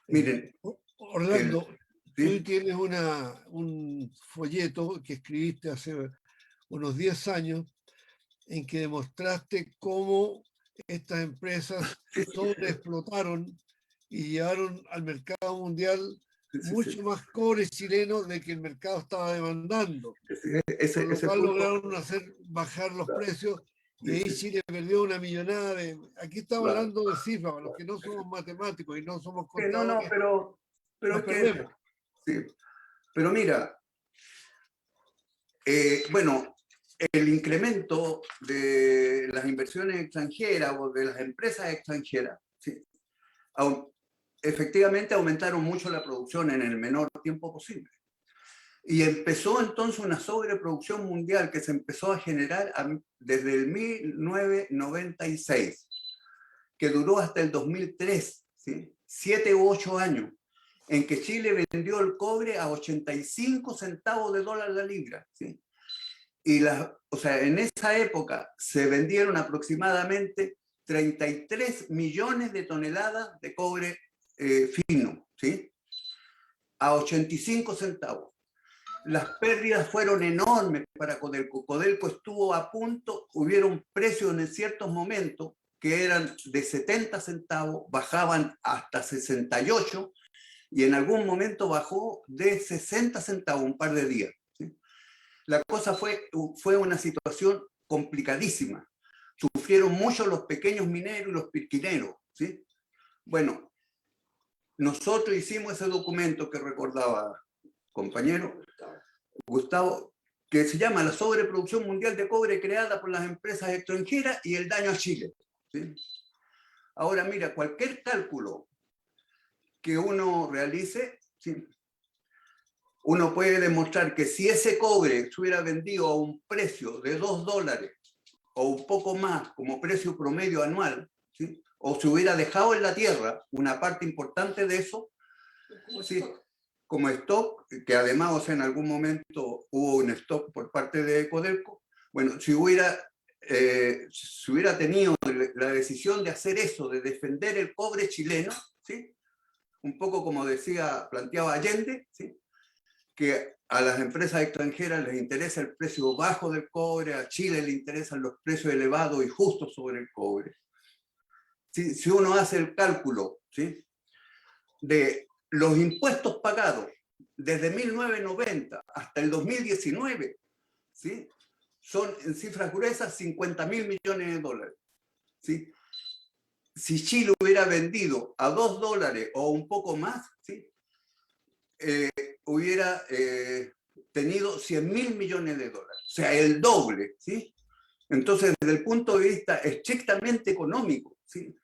Miren. Orlando, ¿sí? tú tienes un folleto que escribiste hace unos 10 años en que demostraste cómo estas empresas sobreexplotaron y llevaron al mercado mundial mucho más cobre chileno de que el mercado estaba demandando. Con lo cual lograron hacer bajar los precios y ahí Chile perdió una millonada de... Aquí estamos hablando de cifras, para los que no somos matemáticos y no somos contadores. No, pero nos es perdemos. Sí. Pero mira, bueno, el incremento de las inversiones extranjeras o de las empresas extranjeras, ¿sí? Efectivamente aumentaron mucho la producción en el menor tiempo posible. Y empezó entonces una sobreproducción mundial que se empezó a generar desde el 1996, que duró hasta el 2003, ¿sí? 7 u 8 años, en que Chile vendió el cobre a 85 centavos de dólar la libra, ¿sí? Y o sea, en esa época se vendieron aproximadamente 33 millones de toneladas de cobre fino, ¿sí? A 85 centavos. Las pérdidas fueron enormes para Codelco. Codelco estuvo a punto, hubieron precios en ciertos momentos que eran de 70 centavos, bajaban hasta 68 y en algún momento bajó de 60 centavos un par de días, ¿sí? La cosa fue una situación complicadísima. Sufrieron mucho los pequeños mineros y los pirquineros, ¿sí? Bueno, nosotros hicimos ese documento que recordaba compañero Gustavo, que se llama La sobreproducción mundial de cobre creada por las empresas extranjeras y el daño a Chile, ¿sí? Ahora mira, cualquier cálculo que uno realice, ¿sí? Uno puede demostrar que si ese cobre se hubiera vendido a un precio de $2 o un poco más como precio promedio anual, ¿sí? O se hubiera dejado en la tierra una parte importante de eso, ¿sí? Como stock, que además, o sea, en algún momento hubo un stock por parte de Codelco. Bueno, si hubiera tenido la decisión de hacer eso, de defender el cobre chileno, ¿sí? Un poco como planteaba Allende, ¿sí? Que a las empresas extranjeras les interesa el precio bajo del cobre, a Chile le interesan los precios elevados y justos sobre el cobre. Si uno hace el cálculo, ¿sí? De los impuestos pagados desde 1990 hasta el 2019, ¿sí? Son en cifras gruesas 50.000 millones de dólares, ¿sí? Si Chile hubiera vendido a $2 o un poco más, ¿sí? Hubiera tenido 100.000 millones de dólares, o sea, el doble, ¿sí? Entonces, desde el punto de vista estrictamente económico, ¿sí?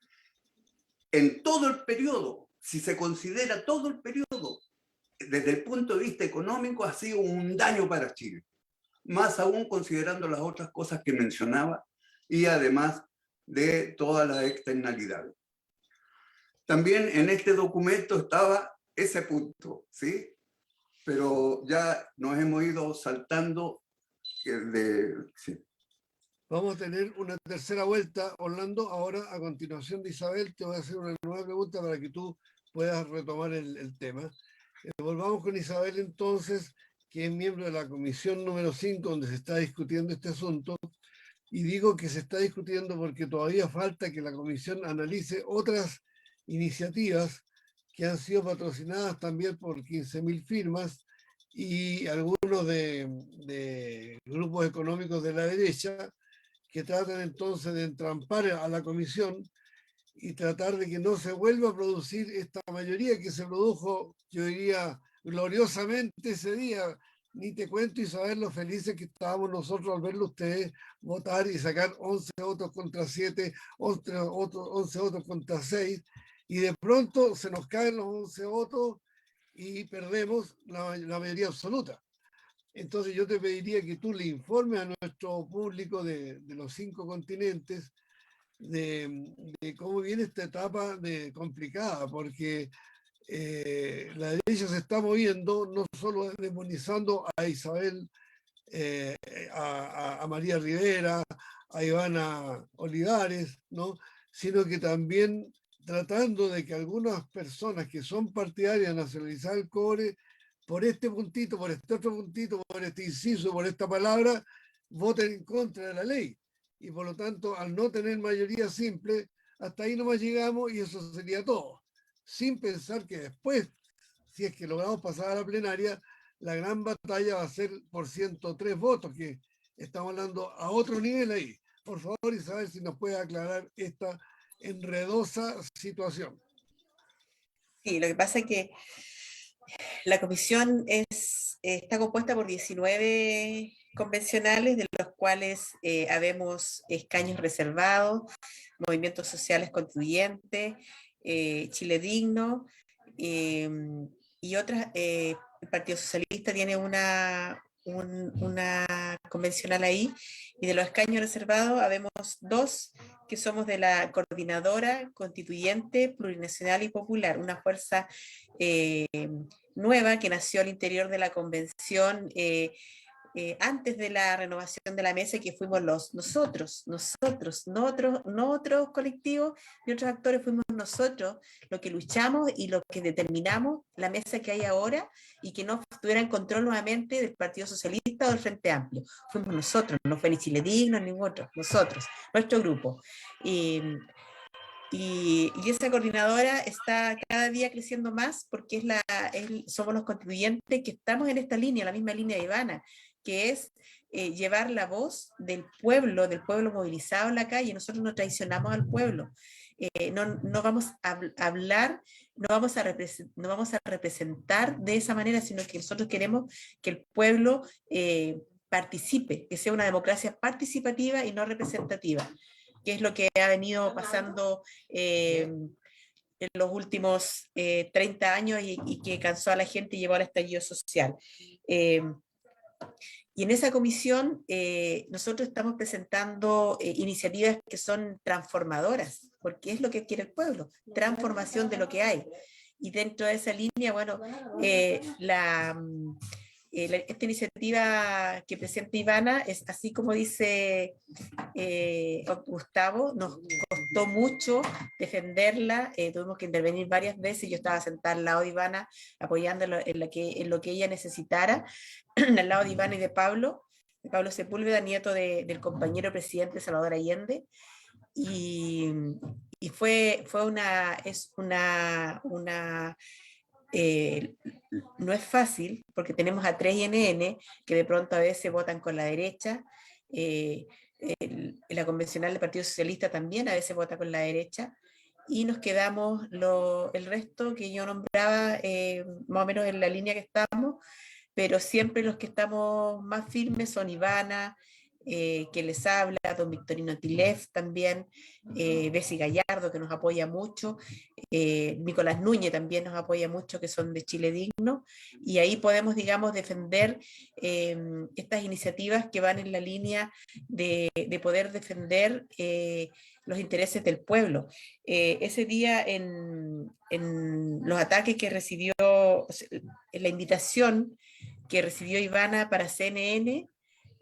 En todo el periodo, si se considera todo el periodo, desde el punto de vista económico ha sido un daño para Chile, más aún considerando las otras cosas que mencionaba y además de todas las externalidades. También en este documento estaba ese punto, ¿sí? Pero ya nos hemos ido saltando sí. Vamos a tener una tercera vuelta, Orlando. Ahora, a continuación de Isabel, te voy a hacer una nueva pregunta para que tú puedas retomar el tema. Volvamos con Isabel entonces, que es miembro de la comisión número 5, donde se está discutiendo este asunto. Y digo que se está discutiendo porque todavía falta que la comisión analice otras iniciativas que han sido patrocinadas también por 15.000 firmas y algunos de grupos económicos de la derecha que tratan entonces de entrampar a la comisión y tratar de que no se vuelva a producir esta mayoría que se produjo, yo diría, gloriosamente ese día. Ni te cuento, Isabel, lo felices que estábamos nosotros al verlo ustedes votar y sacar 11 votos contra 7, 11 votos contra 6, y de pronto se nos caen los 11 votos y perdemos la mayoría absoluta. Entonces yo te pediría que tú le informes a nuestro público de los 5 continentes de cómo viene esta etapa complicada, porque la derecha se está moviendo, no solo demonizando a Isabel, a María Rivera, a Ivana Olivares, ¿no? Sino que también tratando de que algunas personas que son partidarias de nacionalizar el cobre, por este puntito, por este otro puntito, por este inciso, por esta palabra, voten en contra de la ley. Y por lo tanto, al no tener mayoría simple, hasta ahí nomás llegamos y eso sería todo. Sin pensar que después, si es que logramos pasar a la plenaria, la gran batalla va a ser por 103 votos, que estamos hablando a otro nivel ahí. Por favor, Isabel, si nos puede aclarar esta enredosa situación. Sí, lo que pasa es que la comisión está compuesta por 19 convencionales, de los cuales habemos escaños reservados, movimientos sociales constituyentes, Chile Digno, y otras. El Partido Socialista tiene una convencional ahí, y de los escaños reservados habemos 2 que somos de la Coordinadora Constituyente Plurinacional y Popular, una fuerza nueva que nació al interior de la convención antes de la renovación de la mesa, que fuimos nosotros, no otros colectivos ni otros actores, fuimos nosotros los que luchamos y los que determinamos la mesa que hay ahora, y que no estuviera en control nuevamente del Partido Socialista o del Frente Amplio. Fuimos nosotros, no fue ni Chile Digno ni ningún otro, nosotros, nuestro grupo. Y esa coordinadora está cada día creciendo más, porque somos los constituyentes que estamos en esta línea, la misma línea de Ivana, que es llevar la voz del pueblo movilizado en la calle. Nosotros no traicionamos al pueblo, no vamos a hablar, no vamos a representar de esa manera, sino que nosotros queremos que el pueblo participe, que sea una democracia participativa y no representativa, que es lo que ha venido pasando en los últimos 30 años y que cansó a la gente y llevó al estallido social. Y en esa comisión nosotros estamos presentando iniciativas que son transformadoras, porque es lo que quiere el pueblo, transformación de lo que hay. Y dentro de esa línea, bueno, esta iniciativa que presenta Ivana es así como dice Gustavo, nos costó mucho defenderla, tuvimos que intervenir varias veces, yo estaba sentada al lado de Ivana apoyándola en lo que ella necesitara, al lado de Ivana y de Pablo Sepúlveda, nieto del compañero presidente Salvador Allende, y no es fácil, porque tenemos a 3NN que de pronto a veces votan con la derecha, la convencional del Partido Socialista también a veces vota con la derecha, y nos quedamos el resto que yo nombraba más o menos en la línea que estamos, pero siempre los que estamos más firmes son Ivana, que les habla, don Victorino Tilef también, Bessie Gallardo, que nos apoya mucho, Nicolás Núñez también nos apoya mucho, que son de Chile Digno, y ahí podemos, digamos, defender estas iniciativas que van en la línea de poder defender los intereses del pueblo. Ese día en los ataques que recibió, en la invitación que recibió Ivana para CNN,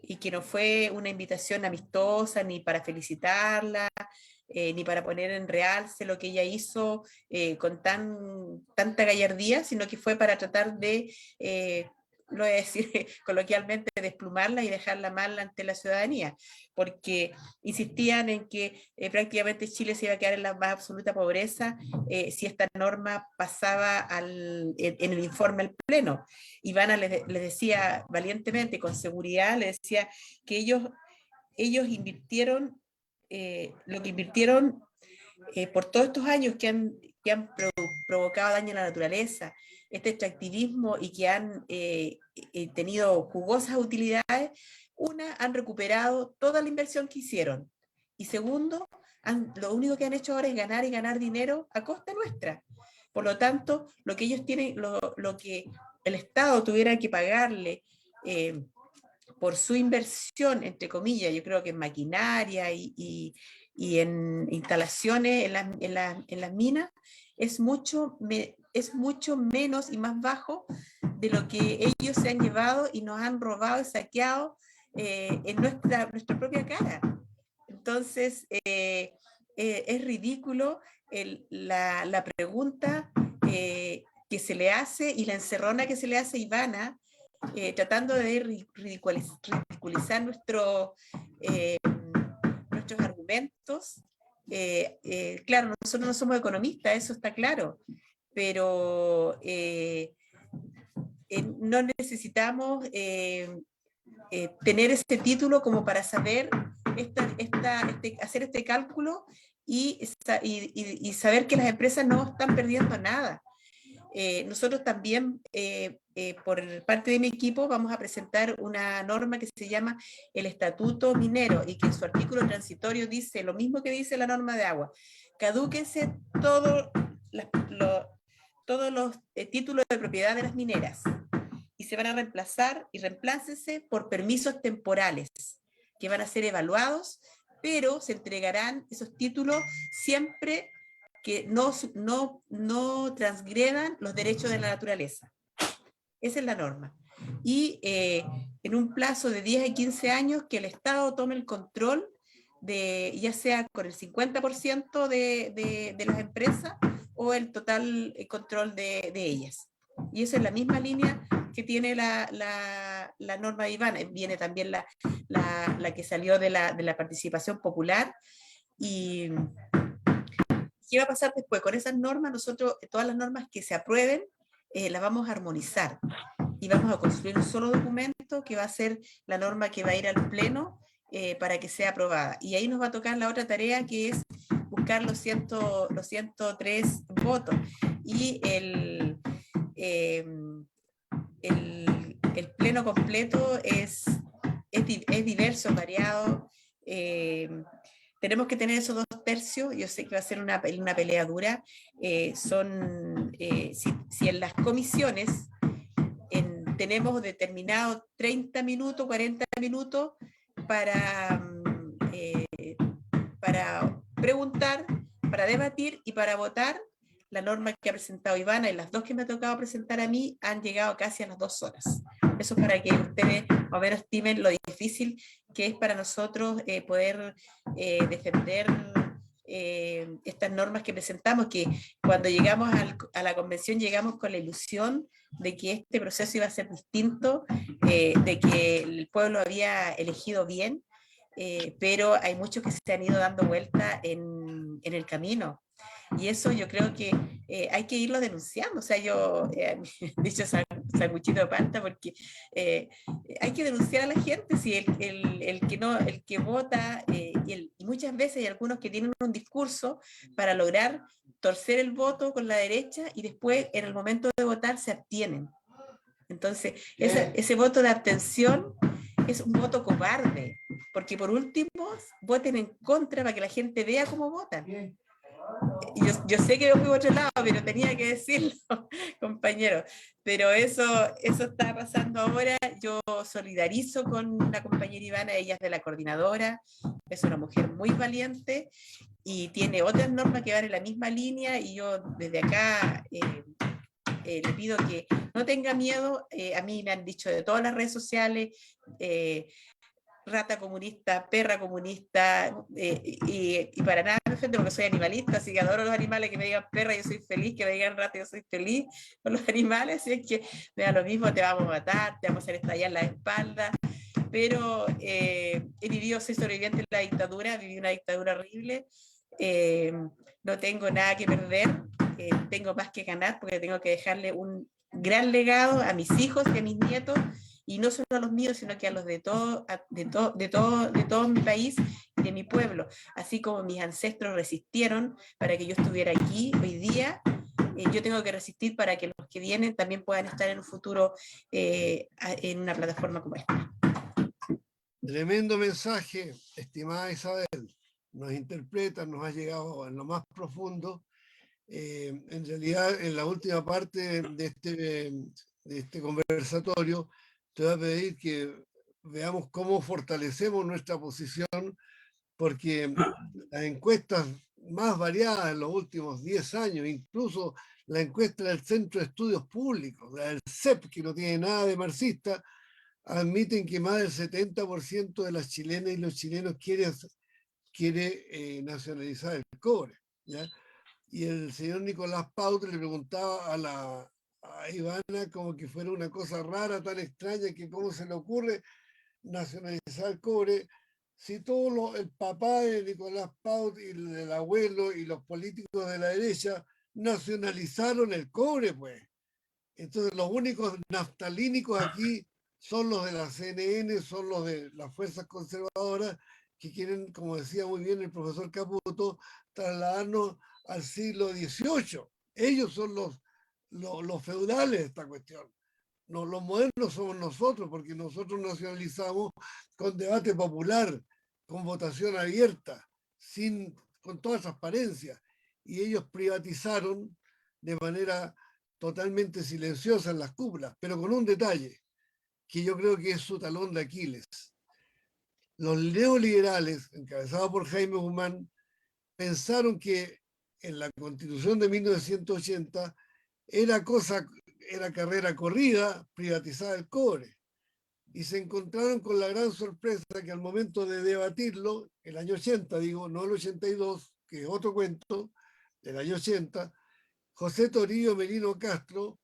y que no fue una invitación amistosa ni para felicitarla, ni para poner en realce lo que ella hizo con tanta gallardía, sino que fue para tratar de, lo voy a decir coloquialmente, desplumarla y dejarla mal ante la ciudadanía, porque insistían en que prácticamente Chile se iba a quedar en la más absoluta pobreza si esta norma pasaba en el informe al Pleno. Ivana les decía valientemente, con seguridad, les decía que ellos invirtieron lo que invirtieron por todos estos años que han provocado daño a la naturaleza, este extractivismo, y que han tenido jugosas utilidades. Una, han recuperado toda la inversión que hicieron, y segundo, lo único que han hecho ahora es ganar y ganar dinero a costa nuestra. Por lo tanto, lo que ellos tienen, lo que el Estado tuviera que pagarle por su inversión, entre comillas, yo creo que en maquinaria y en instalaciones en las minas, es mucho menos y más bajo de lo que ellos se han llevado y nos han robado y saqueado en nuestra propia cara. Entonces, es ridículo la pregunta que se le hace y la encerrona que se le hace a Ivana, tratando de ridiculizar nuestros argumentos. Claro, nosotros no somos economistas, eso está claro, pero no necesitamos tener ese título como para saber hacer este cálculo y saber que las empresas no están perdiendo nada. Nosotros también, por parte de mi equipo, vamos a presentar una norma que se llama el Estatuto Minero, y que en su artículo transitorio dice lo mismo que dice la norma de agua: cadúquense todos los títulos de propiedad de las mineras, y se van a reemplazar y reemplácense por permisos temporales que van a ser evaluados, pero se entregarán esos títulos siempre que no transgredan los derechos de la naturaleza. Esa es la norma. Y en un plazo de 10 a 15 años que el Estado tome el control, ya sea con el 50% de las empresas o el total control de ellas. Y esa es la misma línea que tiene la norma de Ivana. Viene también la que salió de la participación popular. Y ¿qué va a pasar después? Con esas normas, nosotros, todas las normas que se aprueben, las vamos a armonizar y vamos a construir un solo documento que va a ser la norma que va a ir al Pleno para que sea aprobada. Y ahí nos va a tocar la otra tarea, que es buscar los 103 votos. Y el Pleno completo es diverso, variado. Tenemos que tener esos 2/3. Yo sé que va a ser una pelea dura. Si en las comisiones tenemos determinado 30 minutos, 40 minutos para preguntar, para debatir y para votar, la norma que ha presentado Ivana y las dos que me ha tocado presentar a mí han llegado casi a las 2 horas. Eso es para que ustedes más o menos estimen lo difícil que es para nosotros poder defender estas normas que presentamos, que cuando llegamos a la convención llegamos con la ilusión de que este proceso iba a ser distinto, de que el pueblo había elegido bien, pero hay muchos que se han ido dando vuelta en el camino. Y eso yo creo que hay que irlo denunciando. O sea, yo he dicho sanguchito de pasta, porque hay que denunciar a la gente. Si el que vota, y muchas veces hay algunos que tienen un discurso para lograr torcer el voto con la derecha, y después en el momento de votar se abstienen. Entonces, ese voto de abstención es un voto cobarde, porque por último voten en contra para que la gente vea cómo votan. yo sé que me fui a otro lado, pero tenía que decirlo, compañero. Pero eso está pasando ahora. Yo solidarizo con la compañera Ivana, ella es de la coordinadora, es una mujer muy valiente y tiene otras normas que van en la misma línea, y yo desde acá le pido que no tenga miedo. A mí me han dicho de todas las redes sociales, rata comunista, perra comunista, y para nada me ofendo porque soy animalista, así que adoro los animales. Que me digan perra, yo soy feliz; que me digan rata, yo soy feliz con los animales. Así es que me da lo mismo, te vamos a matar, te vamos a hacer estallar la espalda. Pero he vivido, soy sobreviviente de la dictadura, viví una dictadura horrible. No tengo nada que perder, tengo más que ganar, porque tengo que dejarle un gran legado a mis hijos y a mis nietos, y no solo a los míos, sino que a los de todo mi país y de mi pueblo. Así como mis ancestros resistieron para que yo estuviera aquí hoy día, yo tengo que resistir para que los que vienen también puedan estar en un futuro en una plataforma como esta. Tremendo mensaje, estimada Isabel. Nos interpreta, nos ha llegado en lo más profundo. En realidad, en la última parte de este conversatorio, te voy a pedir que veamos cómo fortalecemos nuestra posición, porque las encuestas más variadas en los últimos 10 años, incluso la encuesta del Centro de Estudios Públicos, la del CEP, que no tiene nada de marxista, admiten que más del 70% de las chilenas y los chilenos quiere nacionalizar el cobre, ¿ya? Y el señor Nicolás Paut le preguntaba a Ivana como que fuera una cosa rara, tan extraña, que cómo se le ocurre nacionalizar el cobre si el papá de Nicolás Paut y el abuelo y los políticos de la derecha nacionalizaron el cobre, pues. Entonces los únicos naftalínicos aquí son los de la CNN, son los de las fuerzas conservadoras, que quieren, como decía muy bien el profesor Caputo, trasladarnos al siglo XVIII. Ellos son los feudales de esta cuestión. No, los modernos somos nosotros, porque nosotros nacionalizamos con debate popular, con votación abierta, con toda transparencia. Y ellos privatizaron de manera totalmente silenciosa en las cúpulas, pero con un detalle, que yo creo que es su talón de Aquiles. Los neoliberales, encabezados por Jaime Guzmán, pensaron que en la Constitución de 1980 era carrera corrida privatizar el cobre. Y se encontraron con la gran sorpresa que al momento de debatirlo, el año 80, digo, no el 82, que es otro cuento, del año 80, José Torillo Merino Castro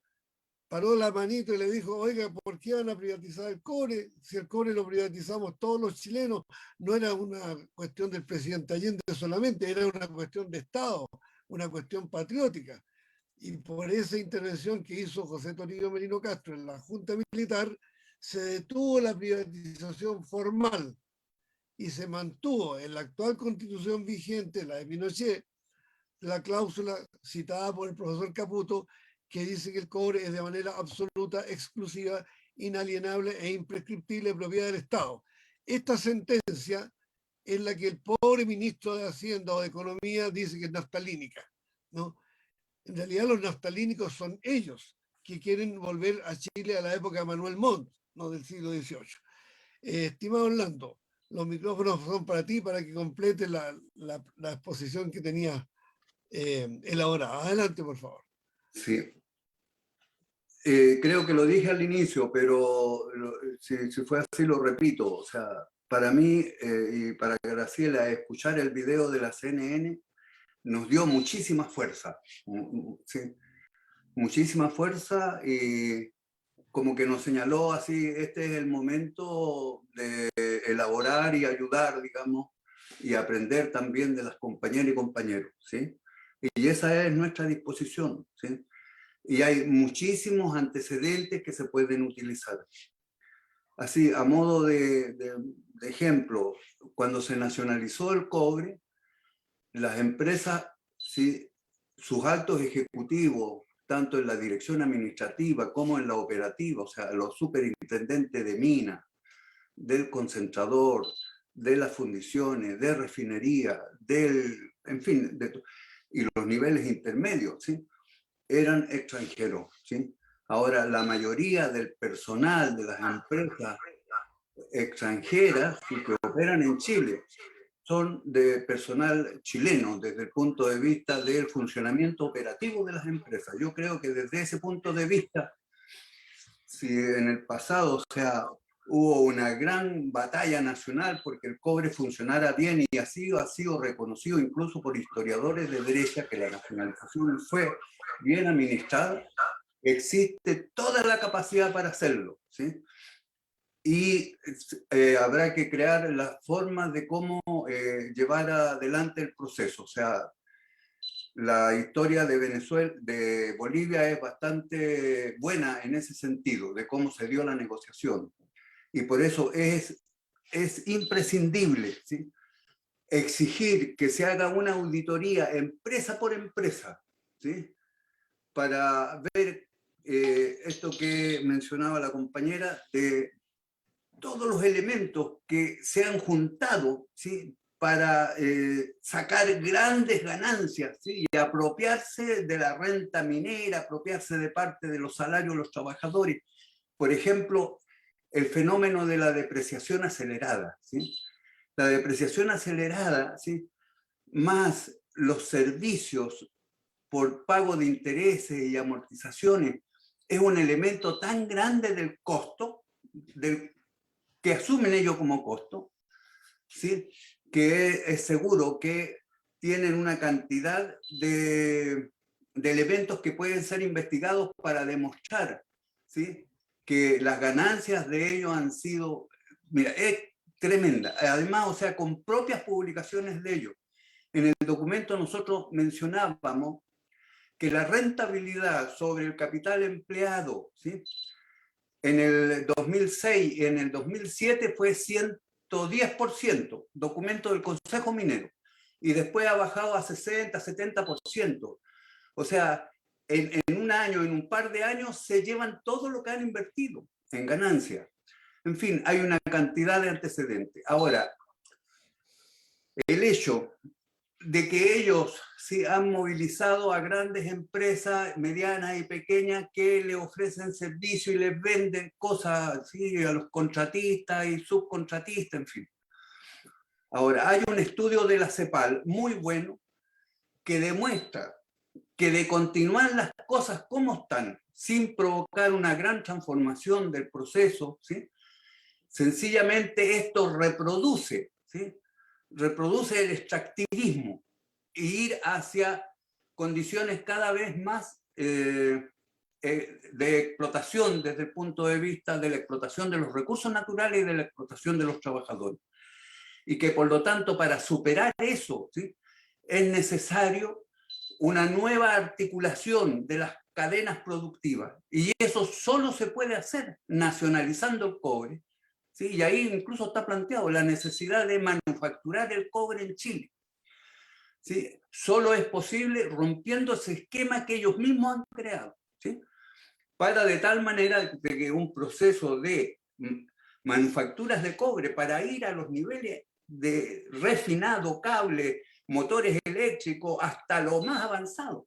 paró la manito y le dijo: oiga, ¿por qué van a privatizar el cobre? Si el cobre lo privatizamos todos los chilenos. No era una cuestión del presidente Allende solamente, era una cuestión de Estado, una cuestión patriótica. Y por esa intervención que hizo José Torillo Merino Castro en la Junta Militar, se detuvo la privatización formal y se mantuvo en la actual constitución vigente, la de Pinochet, la cláusula citada por el profesor Caputo, que dice que el cobre es de manera absoluta, exclusiva, inalienable e imprescriptible propiedad del Estado. Esta sentencia es la que el pobre ministro de Hacienda o de Economía dice que es naftalínica, ¿no? En realidad los naftalínicos son ellos, que quieren volver a Chile a la época de Manuel Montt, no del siglo XVIII. Estimado Orlando, los micrófonos son para ti, para que complete la exposición que tenías elaborada. Adelante, por favor. Sí. Creo que lo dije al inicio, pero si fue así lo repito. O sea, para mí y para Graciela, escuchar el video de la CNN nos dio muchísima fuerza. ¿Sí? Muchísima fuerza, y como que nos señaló así: este es el momento de elaborar y ayudar, digamos, y aprender también de las compañeras y compañeros, ¿sí? Y esa es nuestra disposición, ¿sí? Y hay muchísimos antecedentes que se pueden utilizar. Así, a modo de ejemplo, cuando se nacionalizó el cobre, las empresas, ¿sí?, sus altos ejecutivos, tanto en la dirección administrativa como en la operativa, o sea, los superintendentes de mina, del concentrador, de las fundiciones, de refinería, en fin, y los niveles intermedios, ¿sí? Eran extranjeros, ¿sí? Ahora, la mayoría del personal de las empresas extranjeras, ¿sí?, que operan en Chile son de personal chileno desde el punto de vista del funcionamiento operativo de las empresas. Yo creo que desde ese punto de vista, si en el pasado, o sea, hubo una gran batalla nacional porque el cobre funcionara bien y ha sido reconocido incluso por historiadores de derecha que la nacionalización fue bien administrada, existe toda la capacidad para hacerlo, ¿sí? Y habrá que crear las formas de cómo llevar adelante el proceso. O sea, la historia de Venezuela, de Bolivia es bastante buena en ese sentido, de cómo se dio la negociación. Y por eso es imprescindible, ¿sí?, exigir que se haga una auditoría empresa por empresa, ¿sí?, para ver esto que mencionaba la compañera, de todos los elementos que se han juntado, ¿sí?, para sacar grandes ganancias, ¿sí?, y apropiarse de la renta minera, apropiarse de parte de los salarios de los trabajadores. Por ejemplo, el fenómeno de la depreciación acelerada, ¿sí? La depreciación acelerada, ¿sí?, más los servicios por pago de intereses y amortizaciones, es un elemento tan grande del costo, que asumen ellos como costo, ¿sí?, que es seguro que tienen una cantidad de elementos que pueden ser investigados para demostrar, ¿sí?, que las ganancias de ellos han sido, mira, es tremenda. Además, o sea, con propias publicaciones de ellos. En el documento nosotros mencionábamos que la rentabilidad sobre el capital empleado, ¿sí?, en el 2006 y en el 2007 fue 110%, documento del Consejo Minero, y después ha bajado a 60, 70%. O sea, en un año, en un par de años, se llevan todo lo que han invertido en ganancias. En fin, hay una cantidad de antecedentes. Ahora, el hecho de que ellos sí han movilizado a grandes empresas medianas y pequeñas que le ofrecen servicio y les venden cosas, ¿sí?, a los contratistas y subcontratistas, en fin. Ahora, hay un estudio de la CEPAL muy bueno que demuestra que de continuar las cosas como están, sin provocar una gran transformación del proceso, ¿sí?, sencillamente esto reproduce, ¿sí?, reproduce el extractivismo e ir hacia condiciones cada vez más de explotación desde el punto de vista de la explotación de los recursos naturales y de la explotación de los trabajadores. Y que por lo tanto para superar eso, ¿sí?, es necesario una nueva articulación de las cadenas productivas. Y eso solo se puede hacer nacionalizando el cobre, ¿sí? Y ahí incluso está planteado la necesidad de manufacturar el cobre en Chile, ¿sí? Solo es posible rompiendo ese esquema que ellos mismos han creado, ¿sí?, para de tal manera de que un proceso de manufacturas de cobre para ir a los niveles de refinado, cable, motores eléctricos, hasta lo más avanzado.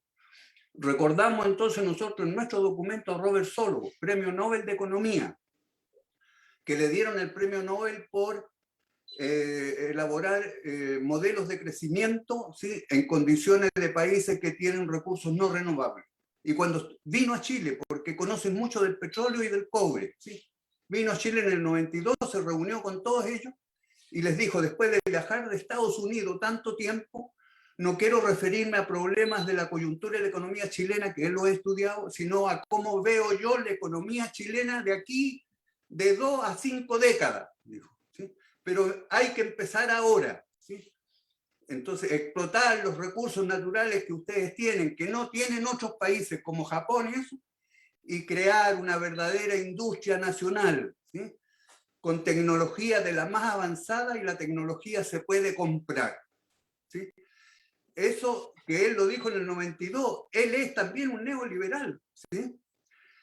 Recordamos entonces nosotros en nuestro documento a Robert Solow, Premio Nobel de Economía, que le dieron el premio Nobel por elaborar modelos de crecimiento, ¿sí?, en condiciones de países que tienen recursos no renovables. Y cuando vino a Chile, porque conocen mucho del petróleo y del cobre, ¿sí?, vino a Chile en el 92, se reunió con todos ellos y les dijo, después de viajar de Estados Unidos tanto tiempo, no quiero referirme a problemas de la coyuntura de la economía chilena, que él lo ha estudiado, sino a cómo veo yo la economía chilena de aquí de 2 a 5 décadas, dijo, ¿sí? Pero hay que empezar ahora, ¿sí? Entonces, explotar los recursos naturales que ustedes tienen, que no tienen otros países como Japón y eso, y crear una verdadera industria nacional, ¿sí?, con tecnología de la más avanzada, y la tecnología se puede comprar, ¿sí? Eso que él lo dijo en el 92, él es también un neoliberal, ¿sí?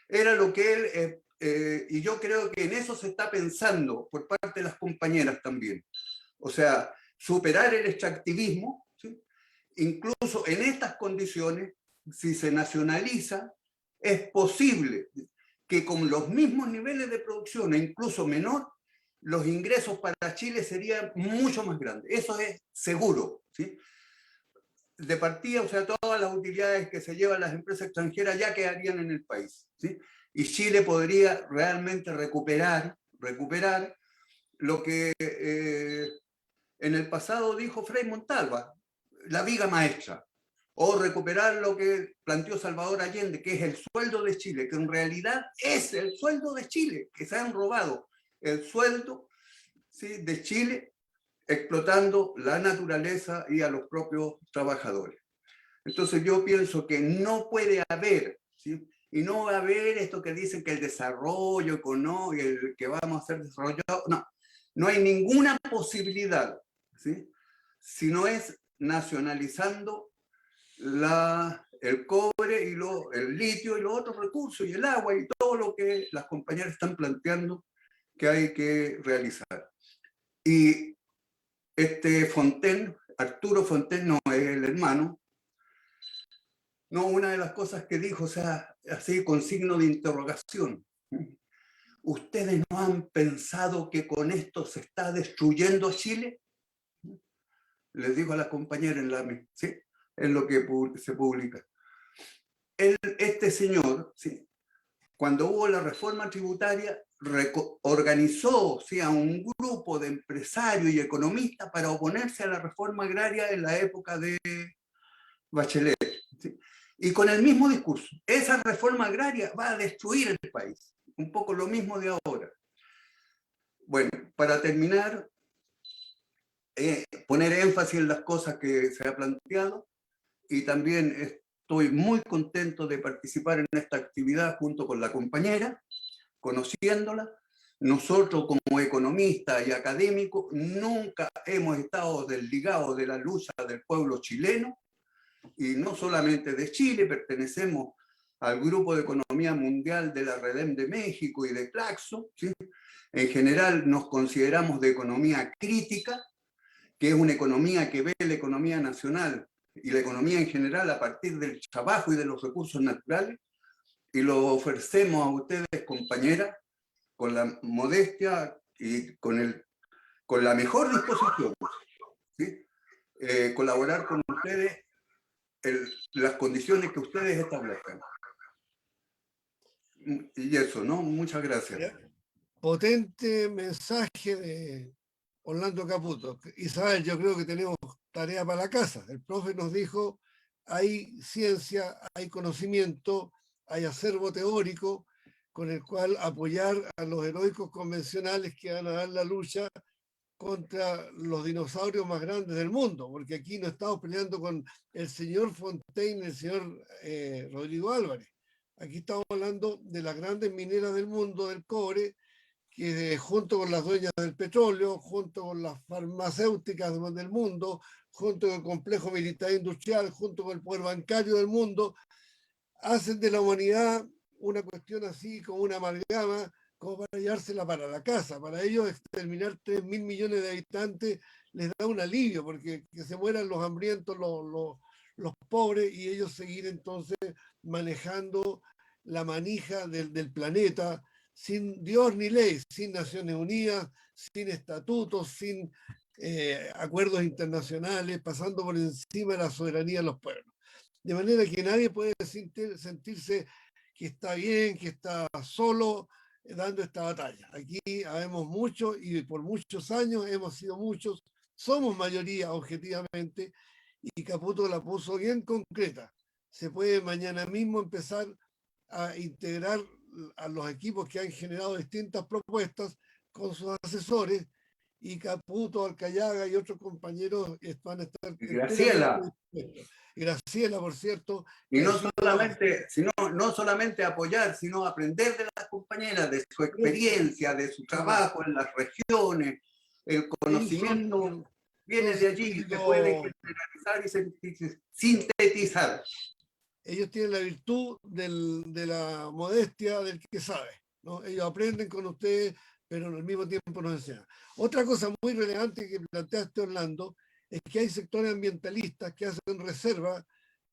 Era lo que él, y yo creo que en eso se está pensando por parte de las compañeras también. O sea, superar el extractivismo, ¿sí?, incluso en estas condiciones, si se nacionaliza, es posible que con los mismos niveles de producción e incluso menor, los ingresos para Chile serían mucho más grandes. Eso es seguro, ¿sí? De partida, o sea, todas las utilidades que se llevan las empresas extranjeras ya quedarían en el país, ¿sí? Y Chile podría realmente recuperar lo que en el pasado dijo Frei Montalva, la viga maestra, o recuperar lo que planteó Salvador Allende, que es el sueldo de Chile, que en realidad es el sueldo de Chile, que se han robado el sueldo, ¿sí?, de Chile, explotando la naturaleza y a los propios trabajadores. Entonces yo pienso que no puede haber, ¿sí?, y no va a haber esto que dicen que el desarrollo económico, el que vamos a ser desarrollado, no hay ninguna posibilidad, ¿sí?, si no es nacionalizando el cobre y el litio y los otros recursos y el agua y todo lo que las compañeras están planteando que hay que realizar. Y Arturo Fontaine no es el hermano, no, una de las cosas que dijo, o sea, así con signo de interrogación, ¿ustedes no han pensado que con esto se está destruyendo Chile? Les digo a las compañeras en la, ¿sí?, en lo que se publica. Este señor, ¿sí?, cuando hubo la reforma tributaria, organizó, ¿sí?, a un grupo de empresarios y economistas para oponerse a la reforma agraria en la época de Bachelet, ¿sí?, y con el mismo discurso. Esa reforma agraria va a destruir el país. Un poco lo mismo de ahora. Bueno, para terminar, poner énfasis en las cosas que se ha planteado, y también estoy muy contento de participar en esta actividad junto con la compañera, conociéndola. Nosotros como economistas y académicos nunca hemos estado desligados de la lucha del pueblo chileno, y no solamente de Chile, pertenecemos al Grupo de Economía Mundial de la REDEM de México y de Claxo, ¿sí? En general nos consideramos de economía crítica, que es una economía que ve la economía nacional y la economía en general a partir del trabajo y de los recursos naturales, y lo ofrecemos a ustedes, compañeras, con la modestia y con la mejor disposición, ¿sí? Colaborar con ustedes las condiciones que ustedes establezcan. Y eso, ¿no? Muchas gracias. Potente mensaje de Orlando Caputo. Isabel, yo creo que tenemos tarea para la casa. El profe nos dijo, hay ciencia, hay conocimiento, hay acervo teórico con el cual apoyar a los heroicos convencionales que van a dar la lucha contra los dinosaurios más grandes del mundo, porque aquí no estamos peleando con el señor Fontaine, el señor Rodrigo Álvarez. Aquí estamos hablando de las grandes mineras del mundo del cobre, que junto con las dueñas del petróleo, junto con las farmacéuticas del mundo, junto con el complejo militar industrial, junto con el poder bancario del mundo, hacen de la humanidad una cuestión así como una amalgama, como para llevársela para la casa. Para ellos exterminar 3.000 millones de habitantes les da un alivio, porque que se mueran los hambrientos, los pobres, y ellos seguir entonces manejando la manija del planeta, sin Dios ni ley, sin Naciones Unidas, sin estatutos, sin acuerdos internacionales, pasando por encima de la soberanía de los pueblos. De manera que nadie puede sentirse que está bien, que está solo dando esta batalla. Aquí habemos muchos y por muchos años hemos sido muchos, somos mayoría objetivamente, y Caputo la puso bien concreta. Se puede mañana mismo empezar a integrar a los equipos que han generado distintas propuestas con sus asesores, y Caputo, Alcayaga y otros compañeros van a estar... Graciela. Graciela, por cierto. Y no solamente apoyar, sino aprender de las compañeras, de su experiencia, de su trabajo en las regiones. El conocimiento viene de allí, se puede generalizar y sintetizar. Ellos tienen la virtud de la modestia del que sabe, ¿no? Ellos aprenden con ustedes, pero al mismo tiempo nos enseñan. Otra cosa muy relevante que planteaste, Orlando, es que hay sectores ambientalistas que hacen reserva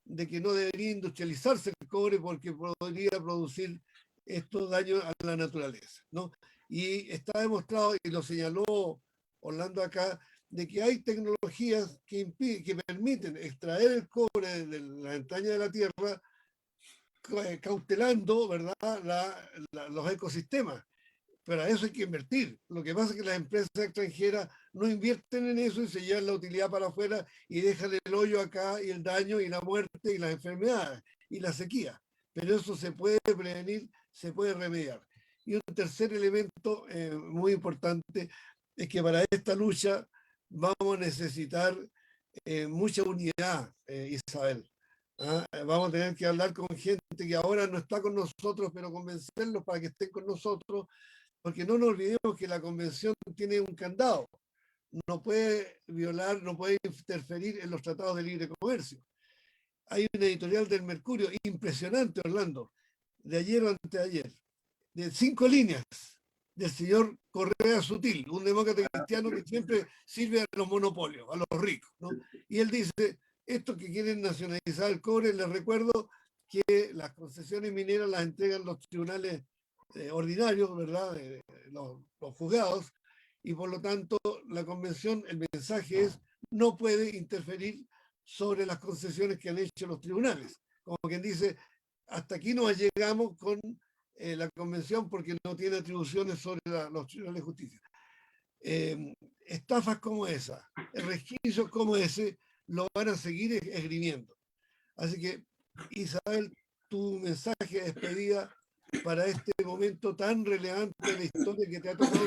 de que no debería industrializarse el cobre porque podría producir estos daños a la naturaleza, ¿no? Y está demostrado, y lo señaló Orlando acá, de que hay tecnologías que permiten extraer el cobre de la entraña de la tierra, cautelando, ¿verdad?, los ecosistemas. Pero a eso hay que invertir. Lo que pasa es que las empresas extranjeras no invierten en eso y se llevan la utilidad para afuera y dejan el hoyo acá y el daño y la muerte y las enfermedades y la sequía. Pero eso se puede prevenir, se puede remediar. Y un tercer elemento muy importante es que para esta lucha vamos a necesitar mucha unidad, Isabel. ¿Ah? Vamos a tener que hablar con gente que ahora no está con nosotros, pero convencerlos para que estén con nosotros, porque no nos olvidemos que la convención tiene un candado. No puede violar, no puede interferir en los tratados de libre comercio. Hay una editorial del Mercurio impresionante, Orlando, de ayer o anteayer, de 5 líneas, del señor Correa Sutil, un demócrata cristiano que siempre sirve a los monopolios, a los ricos, ¿no? Y él dice, estos que quieren nacionalizar el cobre, les recuerdo que las concesiones mineras las entregan los tribunales ordinarios, ¿verdad? Los juzgados, y por lo tanto la convención, el mensaje es, no puede interferir sobre las concesiones que han hecho los tribunales. Como quien dice, hasta aquí nos llegamos con la convención porque no tiene atribuciones sobre los tribunales de justicia. Estafas como esa, resquicios como ese, lo van a seguir esgrimiendo. Así que, Isabel, tu mensaje de despedida para este momento tan relevante de la historia que te ha tocado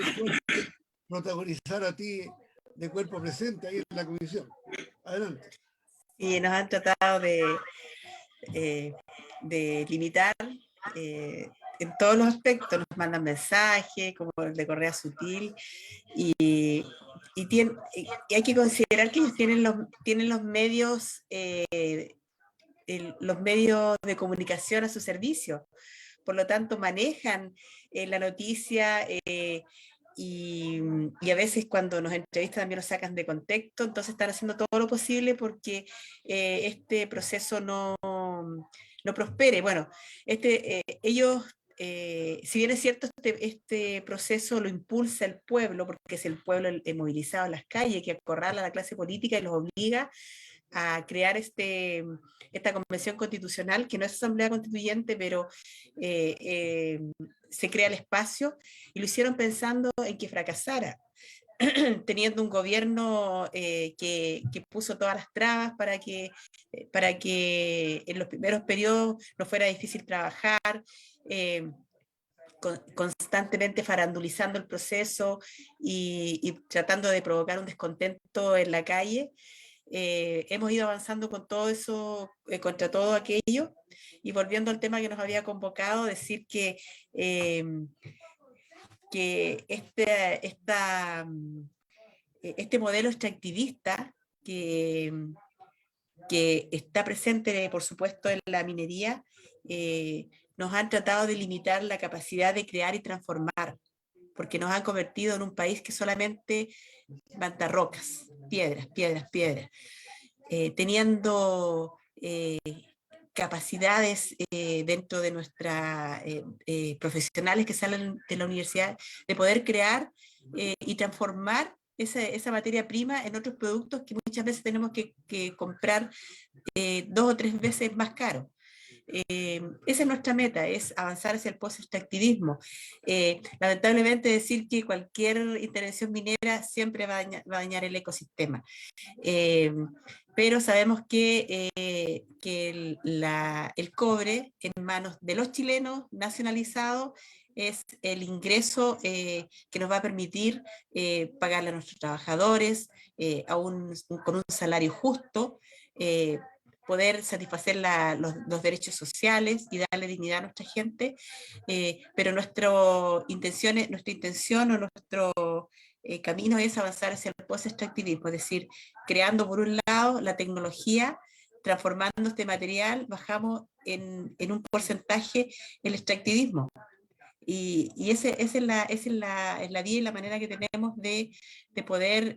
protagonizar a ti de cuerpo presente ahí en la comisión. Adelante. Y nos han tratado de limitar en todos los aspectos, nos mandan mensajes, como el de Correa Sutil, y hay que considerar que ellos tienen los medios de comunicación a su servicio. Por lo tanto, manejan la noticia y a veces cuando nos entrevistan también nos sacan de contexto, entonces están haciendo todo lo posible porque este proceso no prospere. Bueno, ellos, si bien es cierto, este proceso lo impulsa el pueblo, porque es el pueblo movilizado en las calles que acorrala a la clase política y los obliga a crear esta convención constitucional, que no es asamblea constituyente, pero se crea el espacio, y lo hicieron pensando en que fracasara, teniendo un gobierno que puso todas las trabas para que en los primeros periodos no fuera difícil trabajar, constantemente farandulizando el proceso y tratando de provocar un descontento en la calle. Hemos ido avanzando con todo eso, contra todo aquello, y volviendo al tema que nos había convocado, decir que este modelo extractivista que está presente, por supuesto, en la minería, nos han tratado de limitar la capacidad de crear y transformar, porque nos han convertido en un país que solamente levanta rocas, piedras, piedras, piedras, teniendo capacidades dentro de nuestras profesionales que salen de la universidad de poder crear y transformar esa materia prima en otros productos que muchas veces tenemos que comprar 2 o 3 veces más caro. Esa es nuestra meta, es avanzar hacia el post-extractivismo. Lamentablemente decir que cualquier intervención minera siempre va a dañar el ecosistema. Pero sabemos que el cobre en manos de los chilenos nacionalizado es el ingreso que nos va a permitir pagarle a nuestros trabajadores con un salario justo, poder satisfacer los derechos sociales y darle dignidad a nuestra gente, pero nuestra intención o nuestro camino es avanzar hacia el post-extractivismo, es decir, creando por un lado la tecnología, transformando este material, bajamos en un porcentaje el extractivismo. esa es la vía y la manera que tenemos de poder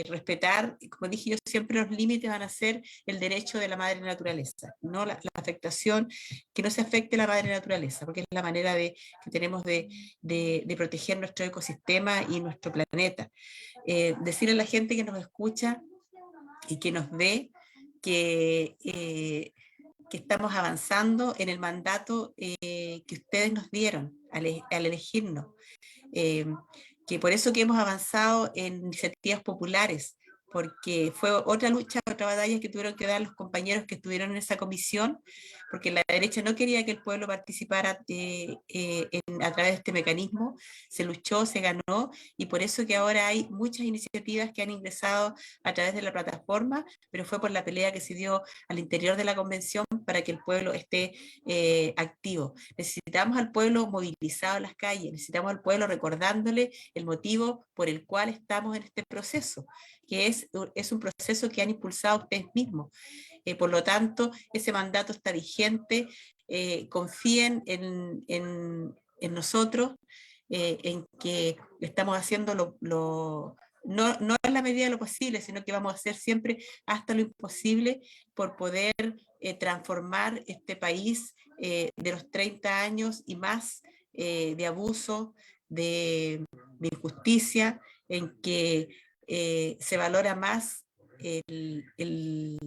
respetar, como dije yo, siempre los límites van a ser el derecho de la madre naturaleza, no la afectación, que no se afecte la madre naturaleza, porque es la manera que tenemos de proteger nuestro ecosistema y nuestro planeta. Decirle a la gente que nos escucha y que nos ve que estamos avanzando en el mandato que ustedes nos dieron al elegirnos, que por eso que hemos avanzado en iniciativas populares, porque fue otra lucha, otra batalla que tuvieron que dar los compañeros que estuvieron en esa comisión, porque la derecha no quería que el pueblo participara a través de este mecanismo, se luchó, se ganó, y por eso que ahora hay muchas iniciativas que han ingresado a través de la plataforma, pero fue por la pelea que se dio al interior de la convención para que el pueblo esté activo. Necesitamos al pueblo movilizado en las calles, necesitamos al pueblo recordándole el motivo por el cual estamos en este proceso, que es un proceso que han impulsado ustedes mismos. Por lo tanto, ese mandato está vigente. Confíen en nosotros, en que estamos haciendo no en la medida de lo posible, sino que vamos a hacer siempre hasta lo imposible por poder transformar este país de los 30 años y más de abuso, de injusticia, en que se valora más el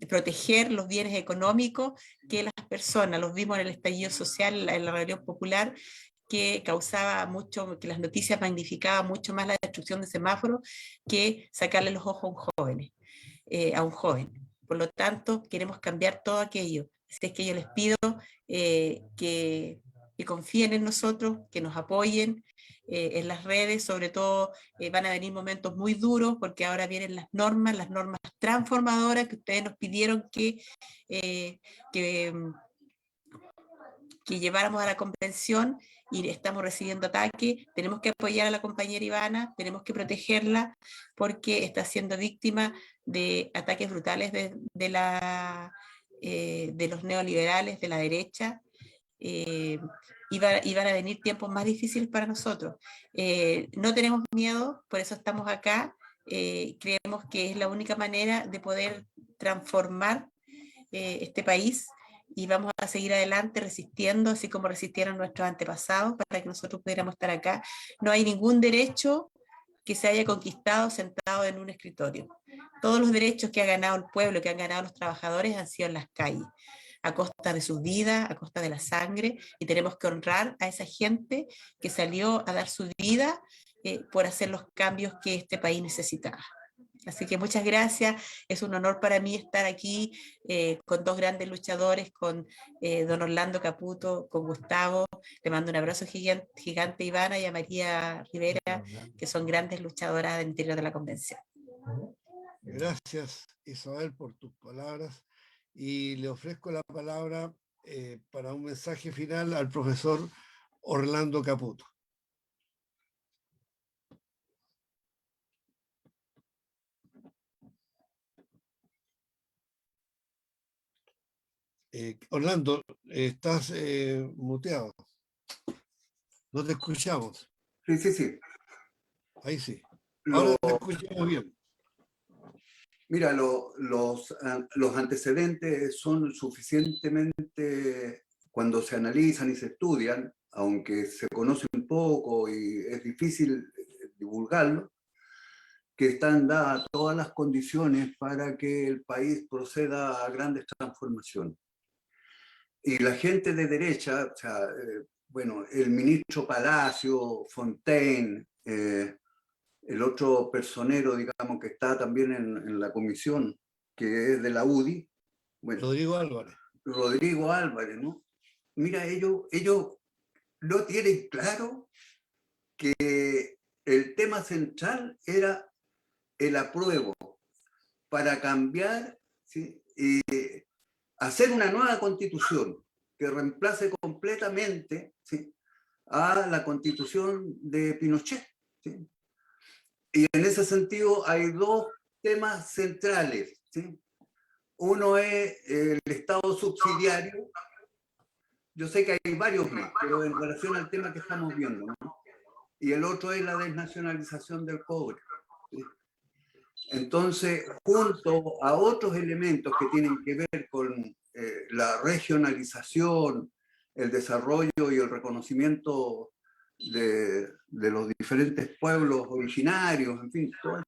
proteger los bienes económicos que las personas. Los vimos en el estallido social, en la rebelión popular, que causaba mucho, que las noticias magnificaban mucho más la destrucción de semáforos que sacarle los ojos a un joven. Por lo tanto, queremos cambiar todo aquello. Así es que yo les pido que confíen en nosotros, que nos apoyen en las redes, sobre todo van a venir momentos muy duros porque ahora vienen las normas transformadoras que ustedes nos pidieron que lleváramos a la convención y estamos recibiendo ataques. Tenemos que apoyar a la compañera Ivana, tenemos que protegerla porque está siendo víctima de ataques brutales de los neoliberales, de la derecha. Y van a venir tiempos más difíciles para nosotros. No tenemos miedo, por eso estamos acá. Creemos que es la única manera de poder transformar este país y vamos a seguir adelante resistiendo, así como resistieron nuestros antepasados para que nosotros pudiéramos estar acá. No hay ningún derecho que se haya conquistado sentado en un escritorio. Todos los derechos que ha ganado el pueblo, que han ganado los trabajadores, han sido en las calles, a costa de sus vidas, a costa de la sangre, y tenemos que honrar a esa gente que salió a dar su vida por hacer los cambios que este país necesitaba. Así que muchas gracias, es un honor para mí estar aquí con dos grandes luchadores, con don Orlando Caputo, con Gustavo. Le mando un abrazo gigante a Ivana y a María Rivera, que son grandes luchadoras del interior de la convención. Gracias, Isabel, por tus palabras. Y le ofrezco la palabra para un mensaje final al profesor Orlando Caputo. Orlando, estás muteado. No te escuchamos. Sí. Ahí sí. Ahora te escuchamos bien. Mira, los antecedentes son suficientemente, cuando se analizan y se estudian, aunque se conoce un poco y es difícil divulgarlo, que están dadas todas las condiciones para que el país proceda a grandes transformaciones. Y la gente de derecha, o sea, bueno, el ministro Palacio, Fontaine, el otro personero, digamos, que está también en la comisión, que es de la UDI, bueno, Rodrigo Álvarez, ¿no? Mira, ellos no tienen claro que el tema central era el apruebo para cambiar, ¿sí? Y hacer una nueva constitución que reemplace completamente, ¿sí?, a la constitución de Pinochet, ¿sí? Y en ese sentido hay dos temas centrales, ¿sí? Uno es el Estado subsidiario yo sé que hay varios más, pero en relación al tema que estamos viendo, ¿no? Y el otro es la desnacionalización del cobre. ¿Sí? Entonces, junto a otros elementos que tienen que ver con la regionalización, el desarrollo y el reconocimiento de los diferentes pueblos originarios, en fin, todo.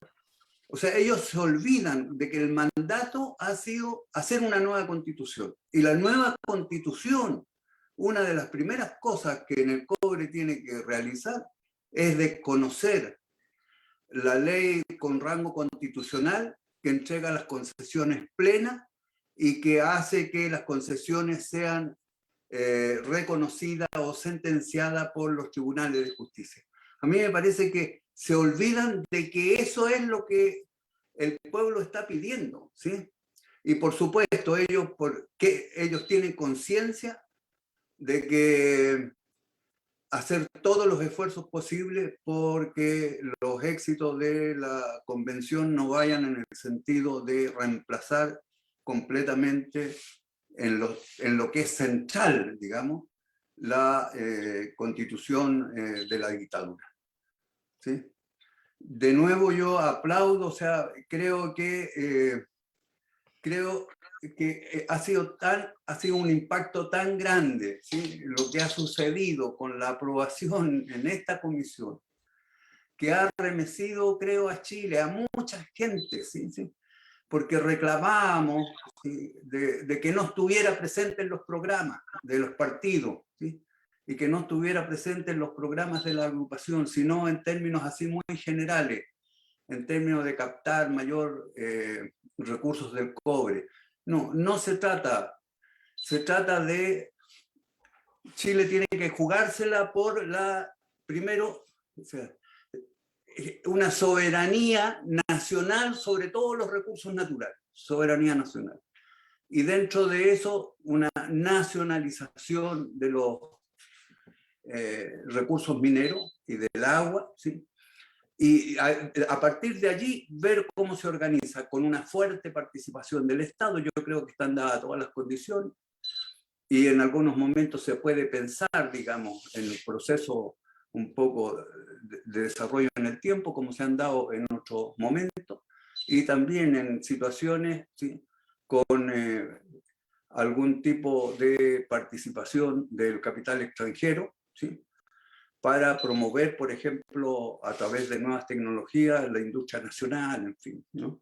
O sea, ellos se olvidan de que el mandato ha sido hacer una nueva constitución. Y la nueva constitución, una de las primeras cosas que en el cobre tiene que realizar es de conocer la ley con rango constitucional que entrega las concesiones plenas y que hace que las concesiones sean reconocidas o sentenciadas por los tribunales de justicia. A mí me parece que se olvidan de que eso es lo que el pueblo está pidiendo, ¿sí? Y por supuesto, ellos tienen conciencia de que hacer todos los esfuerzos posibles porque los éxitos de la convención no vayan en el sentido de reemplazar completamente en lo que es central, digamos, la constitución de la dictadura. ¿Sí? De nuevo yo aplaudo, o sea, creo que ha sido un impacto tan grande, ¿sí? Lo que ha sucedido con la aprobación en esta comisión, que ha remecido, creo, a Chile, a mucha gente, ¿sí? ¿Sí? Porque reclamábamos, ¿sí? de que no estuviera presente en los programas de los partidos, ¿sí? Y que no estuviera presente en los programas de la agrupación, sino en términos así muy generales, en términos de captar mayor recursos del cobre. No se trata de Chile tiene que jugársela por primero, o sea, una soberanía nacional sobre todos los recursos naturales, soberanía nacional. Y dentro de eso, una nacionalización de los recursos mineros y del agua, ¿sí? Y a partir de allí ver cómo se organiza con una fuerte participación del Estado. Yo creo que están dadas todas las condiciones y en algunos momentos se puede pensar, digamos, en el proceso un poco de desarrollo en el tiempo, como se han dado en otros momentos, y también en situaciones, ¿sí? Con algún tipo de participación del capital extranjero, ¿sí? Para promover, por ejemplo, a través de nuevas tecnologías, la industria nacional, en fin, ¿no?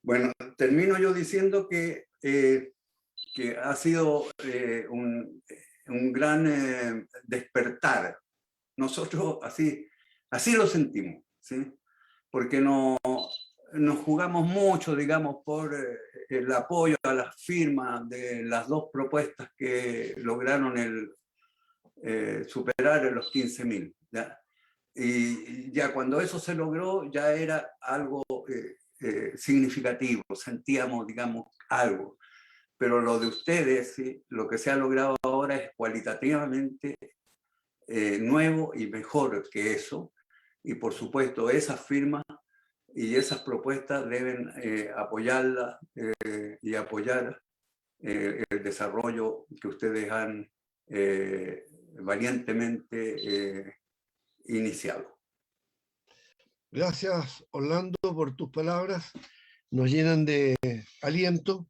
Bueno, termino yo diciendo que ha sido un gran despertar. Nosotros así lo sentimos, ¿sí? Porque nos jugamos mucho, digamos, por el apoyo a las firmas de las dos propuestas que lograron superar los 15.000. ¿Ya? Y ya cuando eso se logró, ya era algo significativo, sentíamos, digamos, algo. Pero lo de ustedes, ¿sí? Lo que se ha logrado ahora es cualitativamente nuevo y mejor que eso. Y por supuesto, esas firmas y esas propuestas deben apoyarlas y apoyar el desarrollo que ustedes han valientemente iniciado. Gracias, Orlando, por tus palabras. Nos llenan de aliento.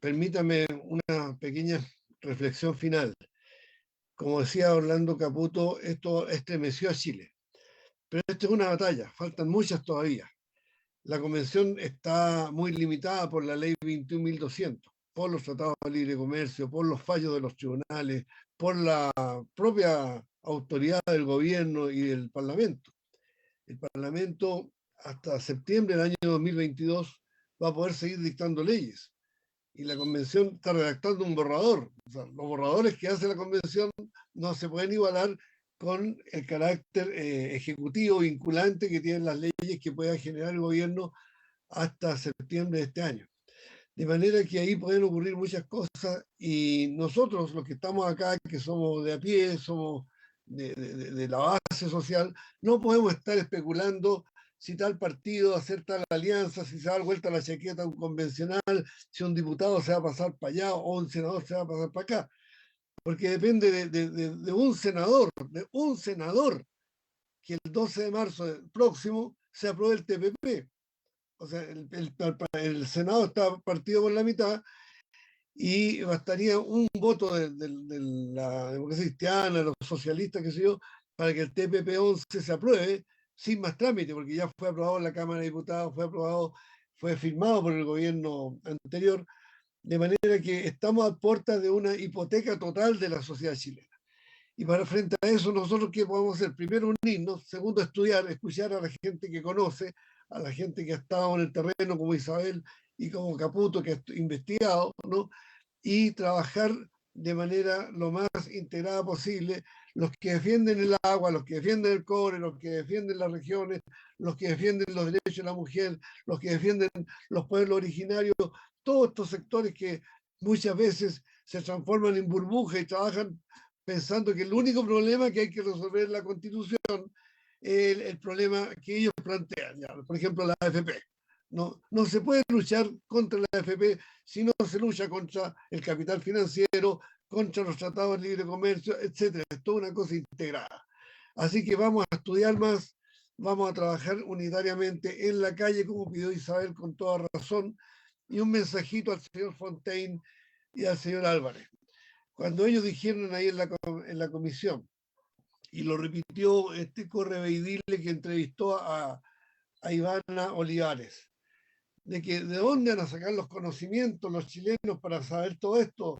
Permítame una pequeña reflexión final. Como decía Orlando Caputo, esto estremeció a Chile. Pero esta es una batalla, faltan muchas todavía. La convención está muy limitada por la ley 21.200, por los tratados de libre comercio, por los fallos de los tribunales, por la propia autoridad del gobierno y del Parlamento. El Parlamento hasta septiembre del año 2022 va a poder seguir dictando leyes. Y la convención está redactando un borrador. O sea, los borradores que hace la convención no se pueden igualar con el carácter ejecutivo vinculante que tienen las leyes que pueda generar el gobierno hasta septiembre de este año. De manera que ahí pueden ocurrir muchas cosas y nosotros, los que estamos acá, que somos de a pie, somos de la base social, no podemos estar especulando si tal partido hacer tal alianza, si se da vuelta la chaqueta a un convencional, si un diputado se va a pasar para allá o un senador se va a pasar para acá, porque depende de un senador, que el 12 de marzo próximo se apruebe el TPP. O sea, el Senado está partido por la mitad y bastaría un voto de la democracia cristiana, los socialistas, qué sé yo, para que el TPP-11 se apruebe sin más trámite, porque ya fue aprobado en la Cámara de Diputados, fue firmado por el gobierno anterior, de manera que estamos a puertas de una hipoteca total de la sociedad chilena. Y para frente a eso, nosotros, ¿qué podemos hacer? Primero, unirnos. Segundo, estudiar, escuchar a la gente que conoce, a la gente que ha estado en el terreno, como Isabel y como Caputo, que ha investigado, ¿no? Y trabajar de manera lo más integrada posible, los que defienden el agua, los que defienden el cobre, los que defienden las regiones, los que defienden los derechos de la mujer, los que defienden los pueblos originarios, todos estos sectores que muchas veces se transforman en burbuja y trabajan pensando que el único problema que hay que resolver en la Constitución es el problema que ellos plantean, ya, por ejemplo, la AFP. No se puede luchar contra la AFP si no se lucha contra el capital financiero, contra los tratados de libre comercio, etcétera. Es toda una cosa integrada. Así que vamos a estudiar más, vamos a trabajar unitariamente en la calle, como pidió Isabel con toda razón, y un mensajito al señor Fontaine y al señor Álvarez. Cuando ellos dijeron ahí en la comisión, y lo repitió este Correveidile que entrevistó a Ivana Olivares, de que de dónde van a sacar los conocimientos los chilenos para saber todo esto,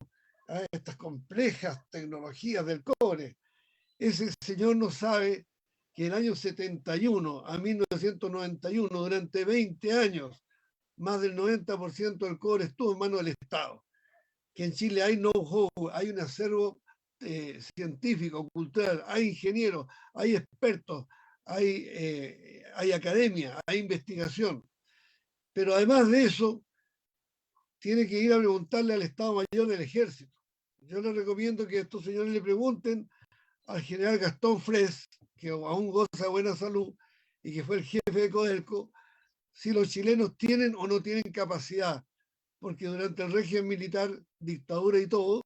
estas complejas tecnologías del cobre. Ese señor no sabe que en el año 71 a 1991, durante 20 años, más del 90% del cobre estuvo en manos del Estado. Que en Chile hay know-how, hay un acervo científico, cultural, hay ingenieros, hay expertos, hay academia, hay investigación. Pero además de eso, tiene que ir a preguntarle al Estado Mayor del Ejército. Yo les recomiendo que estos señores le pregunten al general Gastón Fres, que aún goza de buena salud y que fue el jefe de Codelco, si los chilenos tienen o no tienen capacidad, porque durante el régimen militar, dictadura y todo,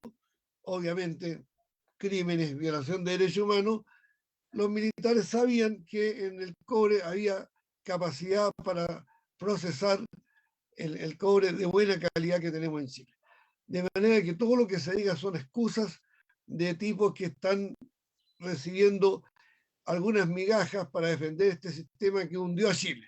obviamente crímenes, violación de derechos humanos, los militares sabían que en el cobre había capacidad para procesar el cobre de buena calidad que tenemos en Chile. De manera que todo lo que se diga son excusas de tipos que están recibiendo algunas migajas para defender este sistema que hundió a Chile.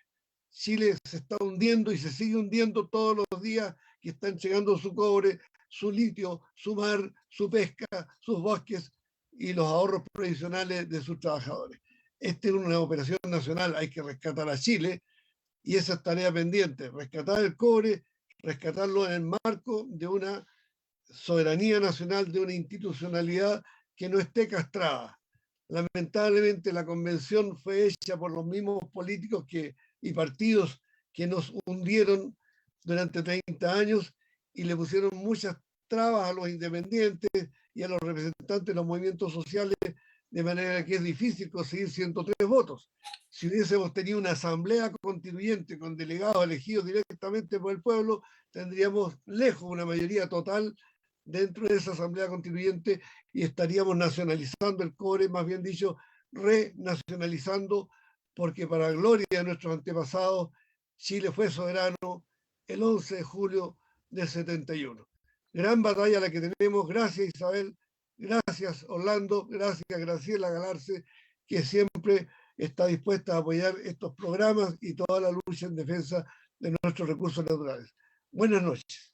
Chile se está hundiendo y se sigue hundiendo todos los días que está entregando su cobre, su litio, su mar, su pesca, sus bosques y los ahorros previsionales de sus trabajadores. Esta es una operación nacional, hay que rescatar a Chile y esa es tarea pendiente, rescatar el cobre, rescatarlo en el marco de una soberanía nacional, de una institucionalidad que no esté castrada. Lamentablemente la convención fue hecha por los mismos políticos y partidos que nos hundieron durante 30 años y le pusieron muchas trabas a los independientes y a los representantes de los movimientos sociales, de manera que es difícil conseguir 103 votos. Si hubiésemos tenido una asamblea constituyente con delegados elegidos directamente por el pueblo, tendríamos lejos una mayoría total dentro de esa asamblea constituyente y estaríamos nacionalizando el cobre, más bien dicho, renacionalizando, porque para gloria de nuestros antepasados, Chile fue soberano el 11 de julio del 71. Gran batalla la que tenemos. Gracias, Isabel. Gracias, Orlando. Gracias, Graciela Galarce, que siempre está dispuesta a apoyar estos programas y toda la lucha en defensa de nuestros recursos naturales. Buenas noches.